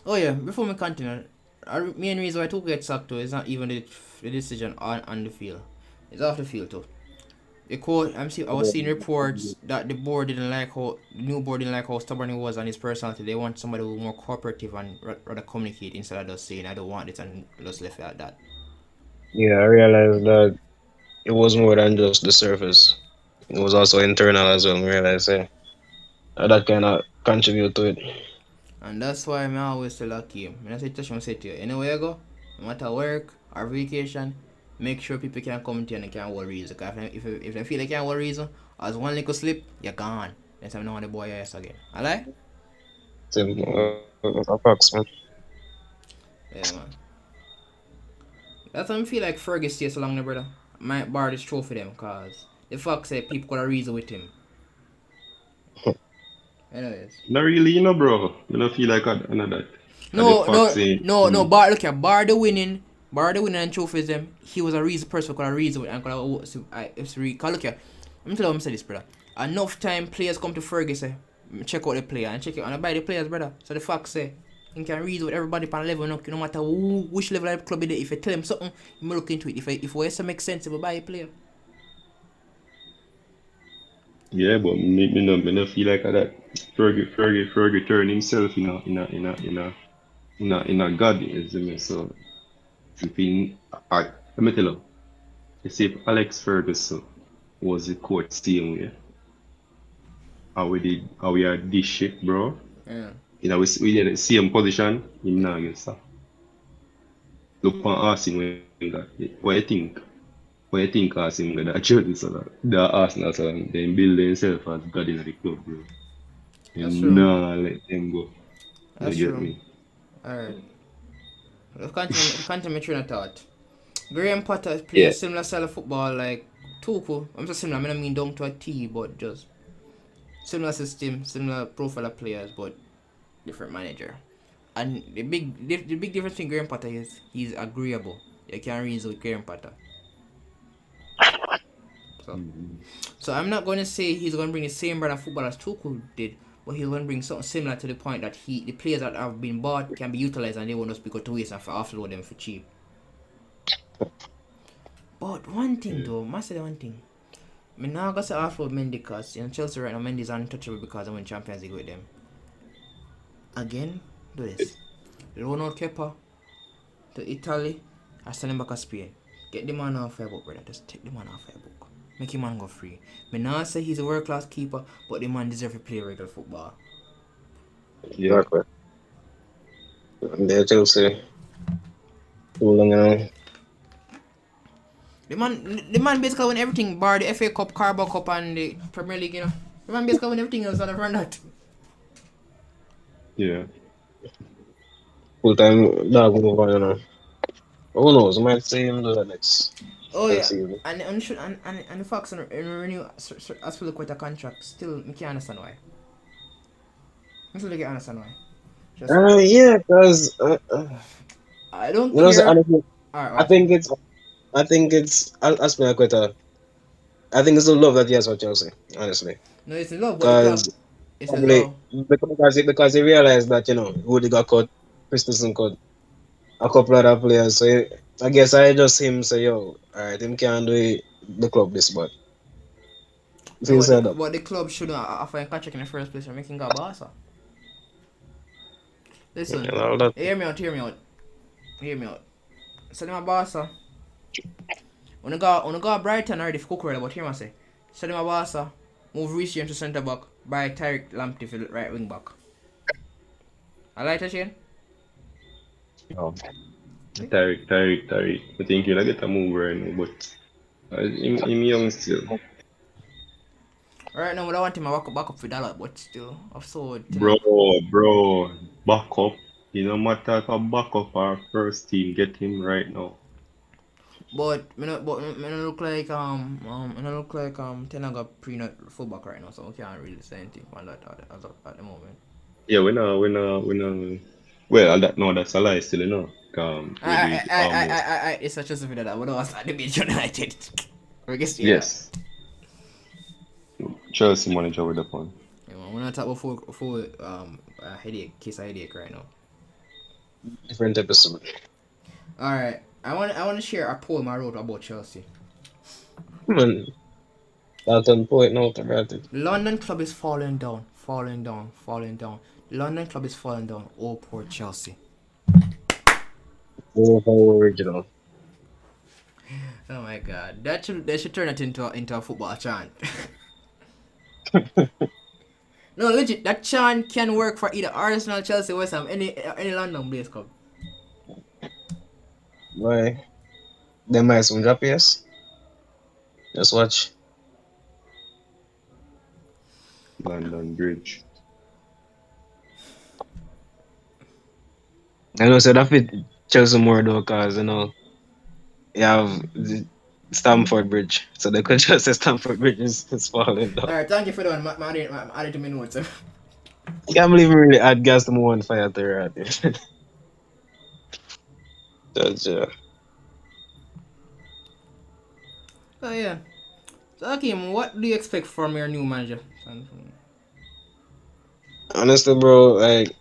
Oh yeah, before we continue, the main reason why I took get sacked is not even the decision on the field. It's off the field too. The coach, I was seeing reports that the new board didn't like how stubborn he was and his personality. They want somebody who more cooperative and rather communicate instead of just saying I don't want it and just left it at that. Yeah, I realized that it was more than just the surface. It was also internal as well. I realized that kind of contribute to it. And that's why I always tell Akeem, when I say to you, anywhere you go, no matter work or vacation, make sure people can come to you and they can't hold reason. Because if they feel they can't hold reason, as one little slip, you're gone. Next time you know want the boy ass again. Alright? Same, facts, man. Yeah, man. That's why I feel like Fergus stays so long, there, brother. Might bar this trophy them, because the fuck say people got a reason with him. Anyways. Not really, bro. I don't feel like another. No, bar look here, bar the winning and trophies them. He was a reason person could have reason with and could have it's cause look here. Let me tell you what I'm saying this, brother. enough time players come to Fergie say, check out the player and check it and buy the players, brother. So the fact say, you can read with everybody on level, no matter which level of club it is. If you tell him something, you look into it. If it makes sense, you will buy a player. Yeah, but me no feel like that. Fergie turned himself in a god, isn't it? So if he, let me tell you, you see, if Alex Ferguson was the coach same way, how we are this shit, bro. Yeah. You know, we in the same position, him not get stuff. Look on Arsenal when he got it. What you think? What you think Arsenal got that jersey so that the Arsenal so that they build themselves as god in the club, bro. That's And true. nah let them go. You That's get true. me? Alright. Continue my train of thought. Graham Potter play a Yeah. similar style of football like Tuchel. I'm just similar. I mean down to a T, but just similar system, similar profile of players, but different manager. And the big difference between Graham Potter is he's agreeable. You can reason with Graham Potter. So, Mhm. so I'm not going to say he's going to bring the same brand of football as Tuchel did, but he's going to bring something similar to the point that the players that have been bought can be utilized and they won't just be go to waste and for offload them for cheap. But one thing though, must say one thing. I mean, now I got to offload Mendy because Chelsea right now Mendy's untouchable because I win Champions League with them. Again, do this. Loan out Kepa to Italy, I send him back to Spain. Get the man off your book, brother. Just take the man off your book. Make him man go free. Me now say he's a world class keeper, but the man deserves to play regular football. Yeah. Exactly. And they're Chelsea. Too long, you know. The man basically win everything, bar the FA Cup, Carabao Cup, and the Premier League. You know, the man basically win everything else other than that. Yeah. Full time dog move on, you know. Who knows? I might see him do that Oh next yeah, season. and the Fox and renew as for quite a contract. Still, I can't understand why. I still can't understand why. Just Yeah, because I don't you know, so care. honestly, Alright, I watch it. think it's, I think it's, as me quite I think it's the love that he has for Chelsea, honestly, No, it's in love, but the club. because It's in probably love. because he realized that Woody got cut, Christensen cut, a couple other players. So I guess I just him say, yo, all right, him can't do the club this, but No, feel sad up. but the club shouldn't offer a contract in the first place for making a Barca. Listen, And all that. hear me out. So them a Barca. When I go Brighton already for Cucurella, but hear me say. So them a Barca. Move Reece James to centre back. Buy Tyrick Lamptey for right wing back. I like that, Shane? Um, Tariq. I think he'll get a move right now, but him young still. Right now, I don't want him to back up for that, but still, I've saw tell Bro, him. bro, back up. It no matter if I back up our first team, get him right now. Me not look like me not look like Tenaga pre-nut fullback right now, so I can't really say anything on that at the moment. Yeah, we know. Well, that no, that's a lie still, you know. We do it almost. It's such a stupid that. What was that? The Manchester United. We can see that. Yes, Chelsea manager with the point. Yeah, man, we're not talking about full case of headache right now. Different episode. All right, I want to share a poem I wrote about Chelsea. Man, that's on point now about it. London club is falling down, falling down, falling down. London club is falling down. Oh, poor Chelsea. Oh, how original. Oh my God, they should turn it into a football chant. No, legit, that chant can work for either Arsenal, Chelsea, West Ham, any London based club. Why? They might soon drop, yes? Just watch. London Bridge. I know, so that fit Chelsea more though, because, you have the Stamford Bridge. So they could just say Stamford Bridge is falling down. Alright, thank you for the one. I added to my notes. I can't believe we really add gas to more on fire to right there. Judge, Oh yeah. So Hakeem, what do you expect from your new manager? Honestly, bro, like,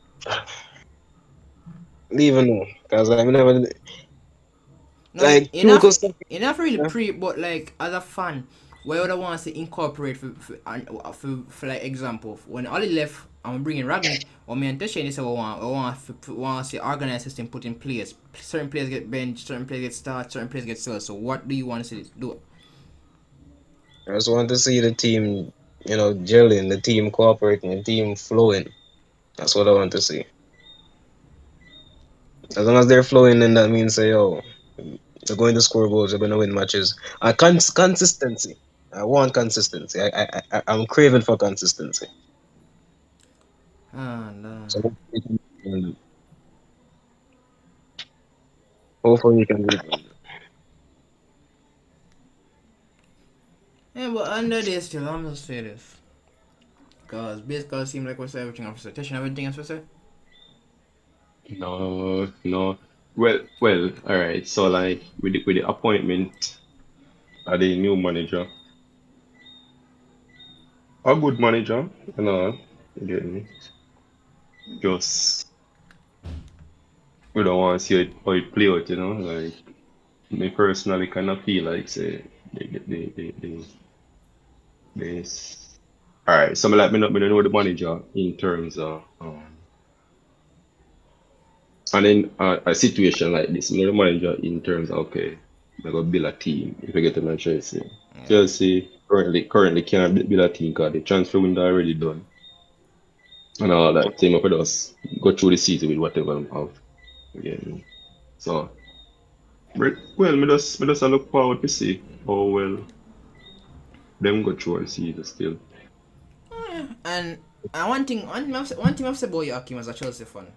don't even know. Because I never, No, like, enough, Tuchel stuff. enough really Yeah. pre, but like as a fan, where would I want to incorporate for like example, when Oli left, I'm bringing Ragnick, or me and Tesha, they say want to see organized system put in place. Certain players get benched, certain players get started, certain players get sold. So what do you want to see do? I just want to see the team, gelling, the team cooperating, the team flowing. That's what I want to see. As long as they're flowing, then that means, say, yo, they're going to score goals, they're going to win matches. Consistency. I want consistency. I'm craving for consistency. And So hopefully you can do it. yeah, but under this still, I'm just say this. Cause basically it seems like we say everything officer. Tesha, everything else we say? No, no. All right. So like with the appointment of the new manager, a good manager, you get me. Just we don't want to see it how it play out, Like me personally kind of feel like say this. All right. So me not know the manager in terms of and in a situation like this, me know the manager in terms of okay, we go build a team. If you get to my Chelsea. Yeah. Chelsea currently can't build a team because the transfer window already done and all that. Team up with us go through the season with whatever we have. Again. So well, me just a look forward to see how well them go through the season still. And one thing I've said about you, Hakeem, as a Chelsea fan.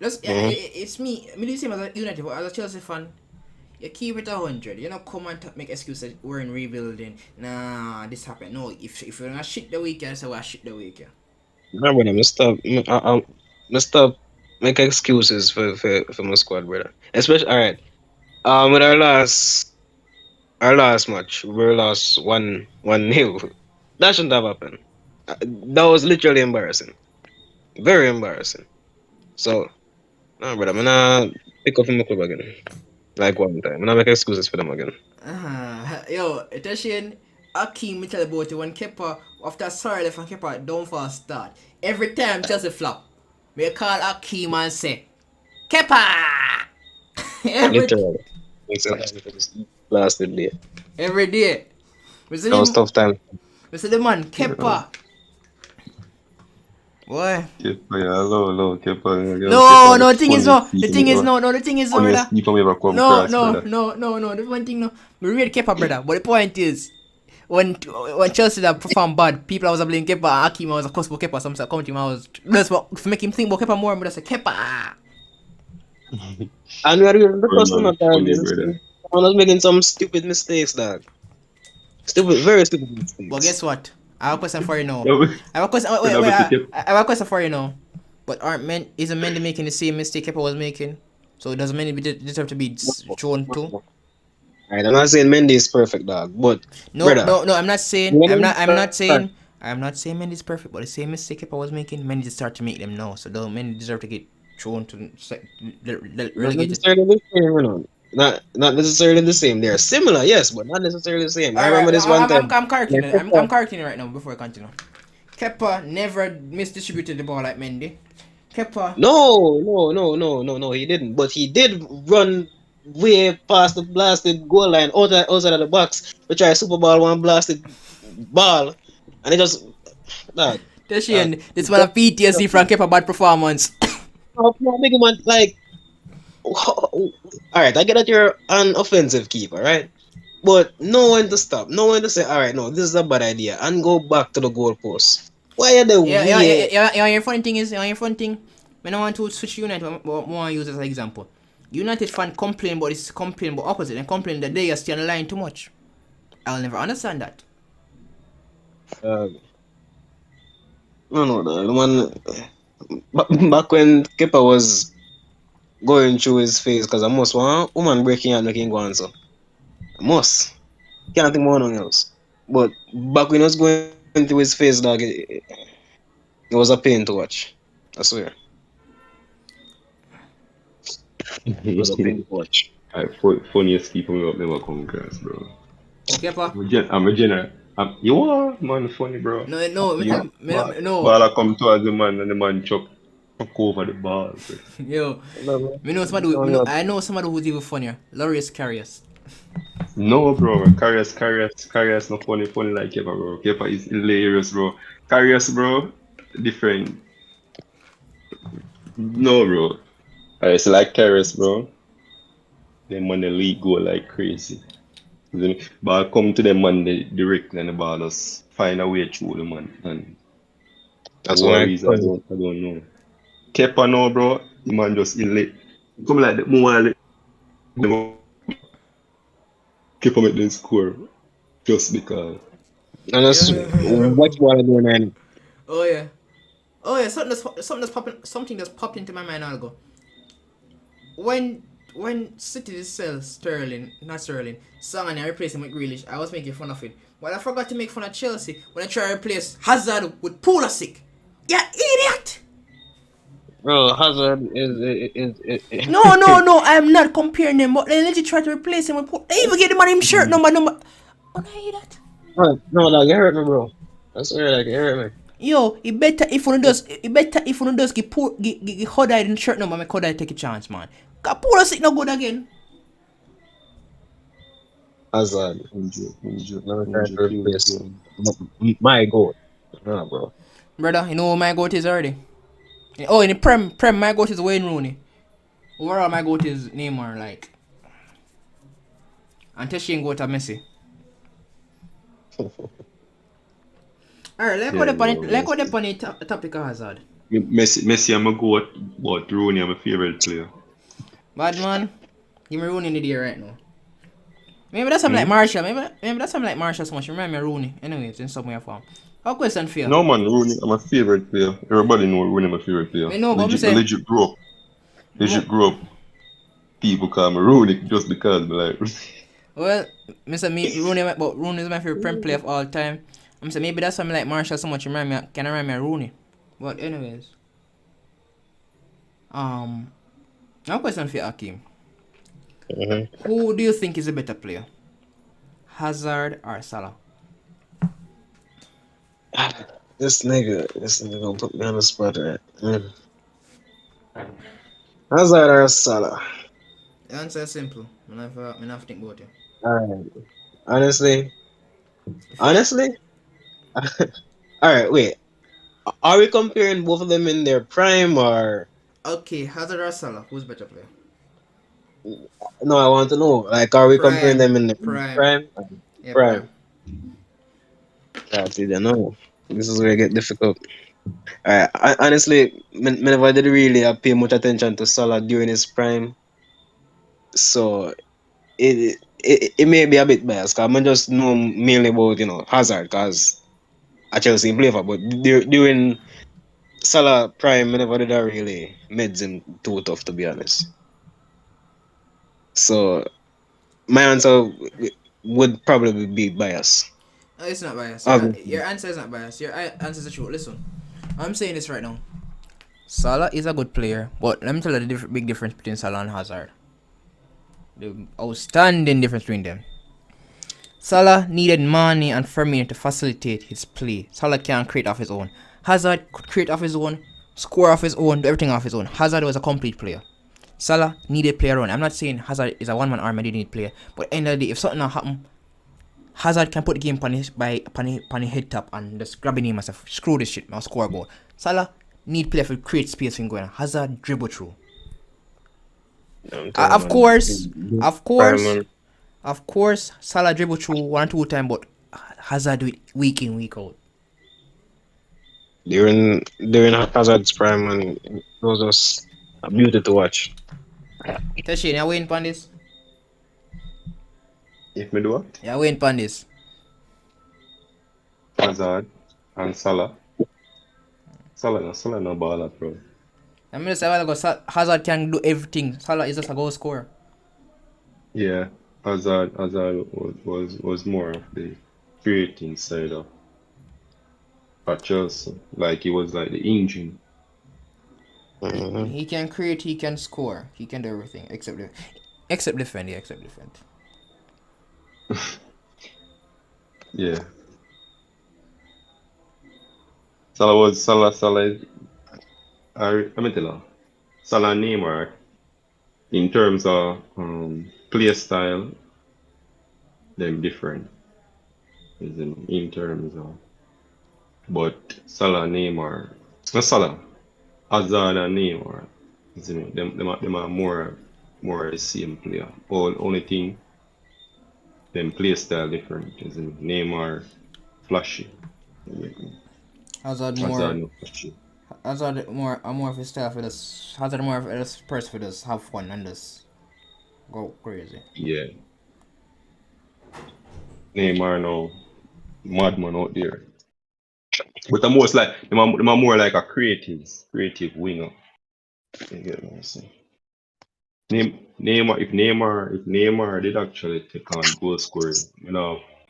Just yeah, Mhm. it's me. Me do the same as a United, but as a Chelsea fan, you keep it 100. You know, come and make excuses. We're in rebuilding. Nah, this happened. No, if you're gonna shit the weekend, so I shit the weekend. Remember them, stop make excuses for my squad, brother. Especially all right. With our last match, we were lost 1-0. That shouldn't have happened. That was literally embarrassing. Very embarrassing. So, no, brother, I'm gonna pick up from my club again. Like one time. I'm gonna make excuses for them again. Yo, Tashin, Hakeem, me tell you about it when Kepa after sorry left and Kepa down for a start. Every time Chelsea flop, me call Hakeem and say, Kepa. every Literally. Makes sense for this blasted day. every day. We see That was him. tough time. We see the man Yeah. Kepa. Boy. Kepa, yeah, hello, Kepa, yo, No, Kepa, no, the the thing is funniest no, the people thing is ever, no, no, the thing is no, funniest brother. people ever come No, across, no, brother. no, no, no. The one thing no, we read Kepa, brother. But the point is, when Chelsea that performed bad, people was blaming Kepa. Hakim was a course for Kepa. Some come to him, I was that's what for make him think about Kepa more. But I said Kepa. And we are even the Oh customer man, funny, target. brother. Someone was making some stupid mistakes, dog. Stupid, very stupid But mistakes. guess what? I have a question for you now. Yeah, I have a question. Wait, when wait, I wait. bet I, Kepa, I have a question for you now. But aren't men? Isn't Mendy making the same mistake Kepa was making? So does Mendy deserve to be thrown too? Alright, I'm not saying Mendy is perfect, dog, but No, brother, no, no. I'm not saying. when I'm you not. I'm not start, saying. I'm not saying Mendy's perfect, but the same mistake Kepa was making, Mendy just start to make them now. So don't Mendy deserve to get thrown to not relegated. necessarily the same, not necessarily the same. They're similar, yes, but not necessarily the same. I All right, remember this one time. I'm correcting Like, it. I'm correcting it right now before I continue. Kepa never misdistributed the ball like Mendy. Kepa. no. He didn't, but he did run way past the blasted goal line outside of the box to try Super Ball one blasted ball, and it just dog. Teshian, this one a PTSD from Kepa bad performance. No, big man, like, all right, I get that you're an offensive keeper, right? But know when to stop, know when to say, all right, no, this is a bad idea, and go back to the goalpost. Why are they way? Your funny thing is, your funny thing. When I want to switch United, I want to use as an example. United fan complain about this, complain about opposite, and complain that they are still lying too much. I'll never understand that. Uh, no, the one back when Kepa was going through his phase, because I must want woman breaking out making go on so. I must. Can't think more nothing else. But back when I was going through his face, dog, it was a pain to watch. I swear. It was a pain to watch. Funniest people who have never come across, bro. Okay, pa. I'm a general. You are man funny, bro. No, no, You no. ball a come towards the man and the man chuck over the ball. Bro. Yo, No, bro. me know somebody. No, no. I know somebody who's even funnier. Larius Carriers. No, bro. Carriers not funny like Kepa, bro. Kepa is hilarious, bro. Carriers, bro, different. No, bro. It's like Carriers, bro. Them man the league go like crazy. Then ball come to them man they direct and the ball just find a way through the man. And That's what when I reason I don't know. Kepa no, bro. The man just elite. Come like the more like the Kepa make them score just because. and that's what you want to do, man. Oh yeah. Oh yeah. Something that's popped into my mind. I'll go. When City sell Sterling, not Sterling, Song and I replace him with Grealish, I was making fun of it. But I forgot to make fun of Chelsea when I try to replace Hazard with Pulisic. Yeah, idiot! Bro, Hazard is No, I'm not comparing them, but they legit try to replace him with Pulisic. They even get him on him shirt number. Oh, no, hear that? no, dog, you hurt me, bro. I swear, like, you hurt me. Yo, it better if one does get Hodai in shirt number, make Hodai take a chance, man. Cause Pulisic no good again. Hazard. Injured, Never trying to replace my goal. Nah, bro. Brother, you know who my goat is already? Oh, in the Prem, my goat is Wayne Rooney. Overall, my goat is Neymar, like. And Teshin goat are Messi. Alright, Yeah, like what on the topic of Hazard. Messi, I'm a goat, but Rooney, I'm a favorite player. Bad man, give me Rooney in the day right now. Maybe that's something like Marshall. Maybe that's something like Marshall so much. Remind me of Rooney. Anyways, in some way or form. How question for you? No man, Rooney, I'm a favorite player. Everybody know Rooney, I'm a favorite player. Me know, but me say- legit grew up. Grew up. People call me Rooney just because me like. Well, Rooney is my favorite Prem player of all time. I'm saying maybe that's something like Marshall so much. Remind me of Rooney. But anyways, now question for you, Akeem. Who do you think is a better player? Hazard or Salah? This nigga gonna put me on the spot, right? Hazard or Salah? The answer is simple. I have to think about it. Alright. Honestly. Alright, wait. Are we comparing both of them in their prime or Okay, Hazard or Salah? Who's better player? no? I want to know. Like, are we comparing them in the prime? Yeah, Prime. That's it. I know. This is where it get difficult. Honestly, me never did really pay much attention to Salah during his prime, so it may be a bit biased. Cause I just know mainly about Hazard, cause I Chelsea play for. But during Salah prime, I never did really made him too tough, to be honest. So my answer would probably be biased. No, it's not biased. Obviously. Your answer is not biased. Your answer is the truth. Listen, I'm saying this right now. Salah is a good player, but let me tell you the big difference between Salah and Hazard. The outstanding difference between them. Salah needed Mane and Firmino to facilitate his play. Salah can't create off his own. Hazard could create off his own, score off his own, do everything off his own. Hazard was a complete player. Salah needed player around. I'm not saying Hazard is a one-man army, they need player. But at the end of the day, if something happen, Hazard can put the game on his head top and just grabbing him and say, screw this shit, I'll score a goal. Salah need player to create space for him going on. Hazard dribble through. Of course, Salah dribble through 1 or 2 times, but Hazard do it week in, week out. During Hazard's prime, and it was just a beauty to watch. Teshin, you win on this? If me do what? You win on this? Hazard and Salah. Salah no baller, bro. I mean, Hazard can do everything. Salah is just a goal scorer. Yeah, Hazard was more of the creating side of at Chelsea. Like he was like the engine. He can create, he can score, he can do everything except defend. Yeah, except defend. Yeah. Salah. I mean, tell you, Salah and Neymar in terms of play style, them different. Is in terms of, but Salah and Neymar, not Salah, Hazard and Neymar, isn't it? Them are more the same player. Only thing, them play style different, isn't it? Neymar flashy. Hazard Hazard more, no flashy. more of his style for this. Hazard more of this person for this have fun and just go crazy. Yeah. Neymar no madman out there. But the most like them are more like a creative winger. You get what I'm saying? Neymar did actually take on goal scoring,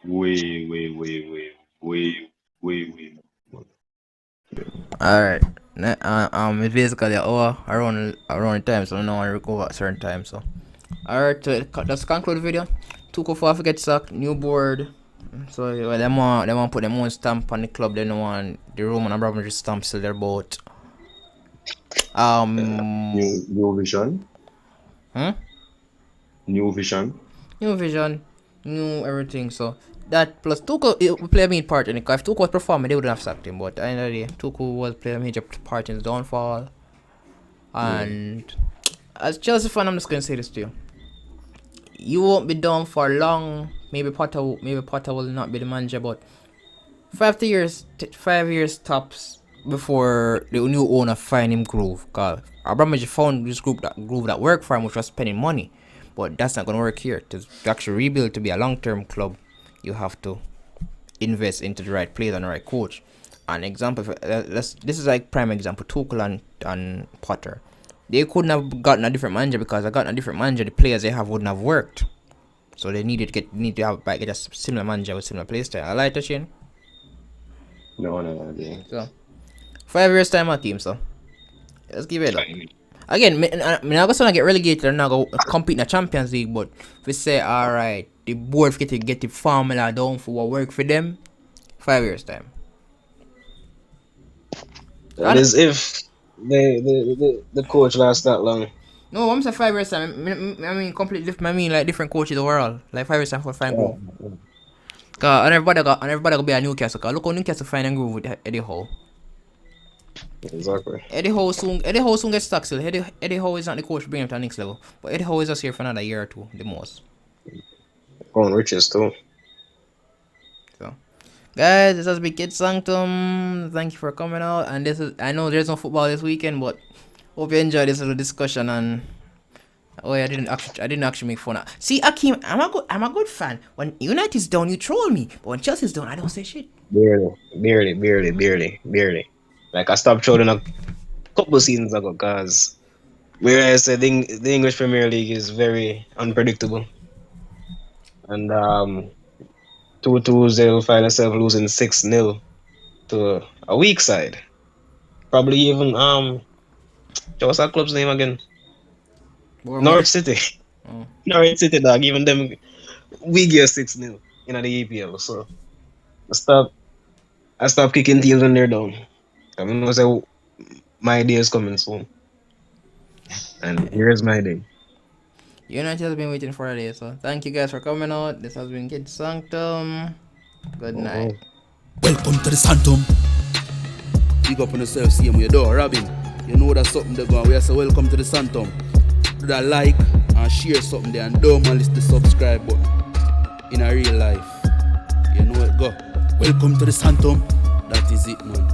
way more. Alright. It's basically around time, so no one recover at certain time. So, alright, let's conclude the video. Tuchel for get sacked, new board. So well, they want put them own stamp on the club. They don't want the Roman Abramovich stamp still their boat. New vision. Huh? New vision. New vision, new everything. So that plus Tuchel will play a main part in it. If Tuchel was performing, they wouldn't have sacked him. But at the end of the day, Tuchel was playing a major part in the downfall. And as Chelsea fan, I'm just gonna say this to you: you won't be down for long. Maybe Potter will not be the manager, but 5 years tops before the new owner find him groove. Cause Abramovich found this groove that worked for him, which was spending money. But that's not gonna work here. To actually rebuild to be a long-term club, you have to invest into the right players and the right coach. An example, this is like prime example: Tuchel and Potter. They couldn't have gotten a different manager because I got a different manager. The players they have wouldn't have worked. So they need to get a similar manager with similar play style. I like that, Shane. No. Yeah. So 5 years time, my team. So let's give it up. Again, I'm not gonna get relegated and not go compete in the Champions League, but if we say alright, the board get the formula down for what work for them, 5 years time. That is if the coach lasts that long. No, I'm saying 5 years time. I mean completely different. I mean like different coaches overall. Like 5 years time for fine groove. Cause and everybody got be a Newcastle. Cause look how Newcastle find and groove with Eddie Howe. Exactly. Eddie Howe soon gets stuck still. Eddie Howe is not the coach to bring him to the next level. But Eddie Howe is just here for another year or two, the most. Going riches too. So, guys, this has been Kid Sanctum. Thank you for coming out. And I know there's no football this weekend, but hope you enjoyed this little discussion. And I didn't actually make fun of. See, Akeem, I'm a good fan. When United's down, you troll me, but when Chelsea's down, I don't say shit. Barely. Like I stopped trolling a couple seasons ago because whereas I think the English Premier League is very unpredictable. And 2-2 they'll find themselves losing 6-0 to a weak side. Probably even what's that club's name again? Norwich City. Norwich City, dog. Even them we get 6-0 in the EPL. So I stop kicking teams when they're down. I'm gonna say my day is coming soon. And here's my day. United has been waiting for a day, so thank you guys for coming out. This has been Kid Sanctum. Good night. Welcome to the Sanctum. Big up on yourself, see him your door, Robin. You know that's something there, but we say welcome to the Sanctum. Do that like and share something there, and don't miss the subscribe button. In a real life, you know it go. Welcome to the Sanctum. That is it, man.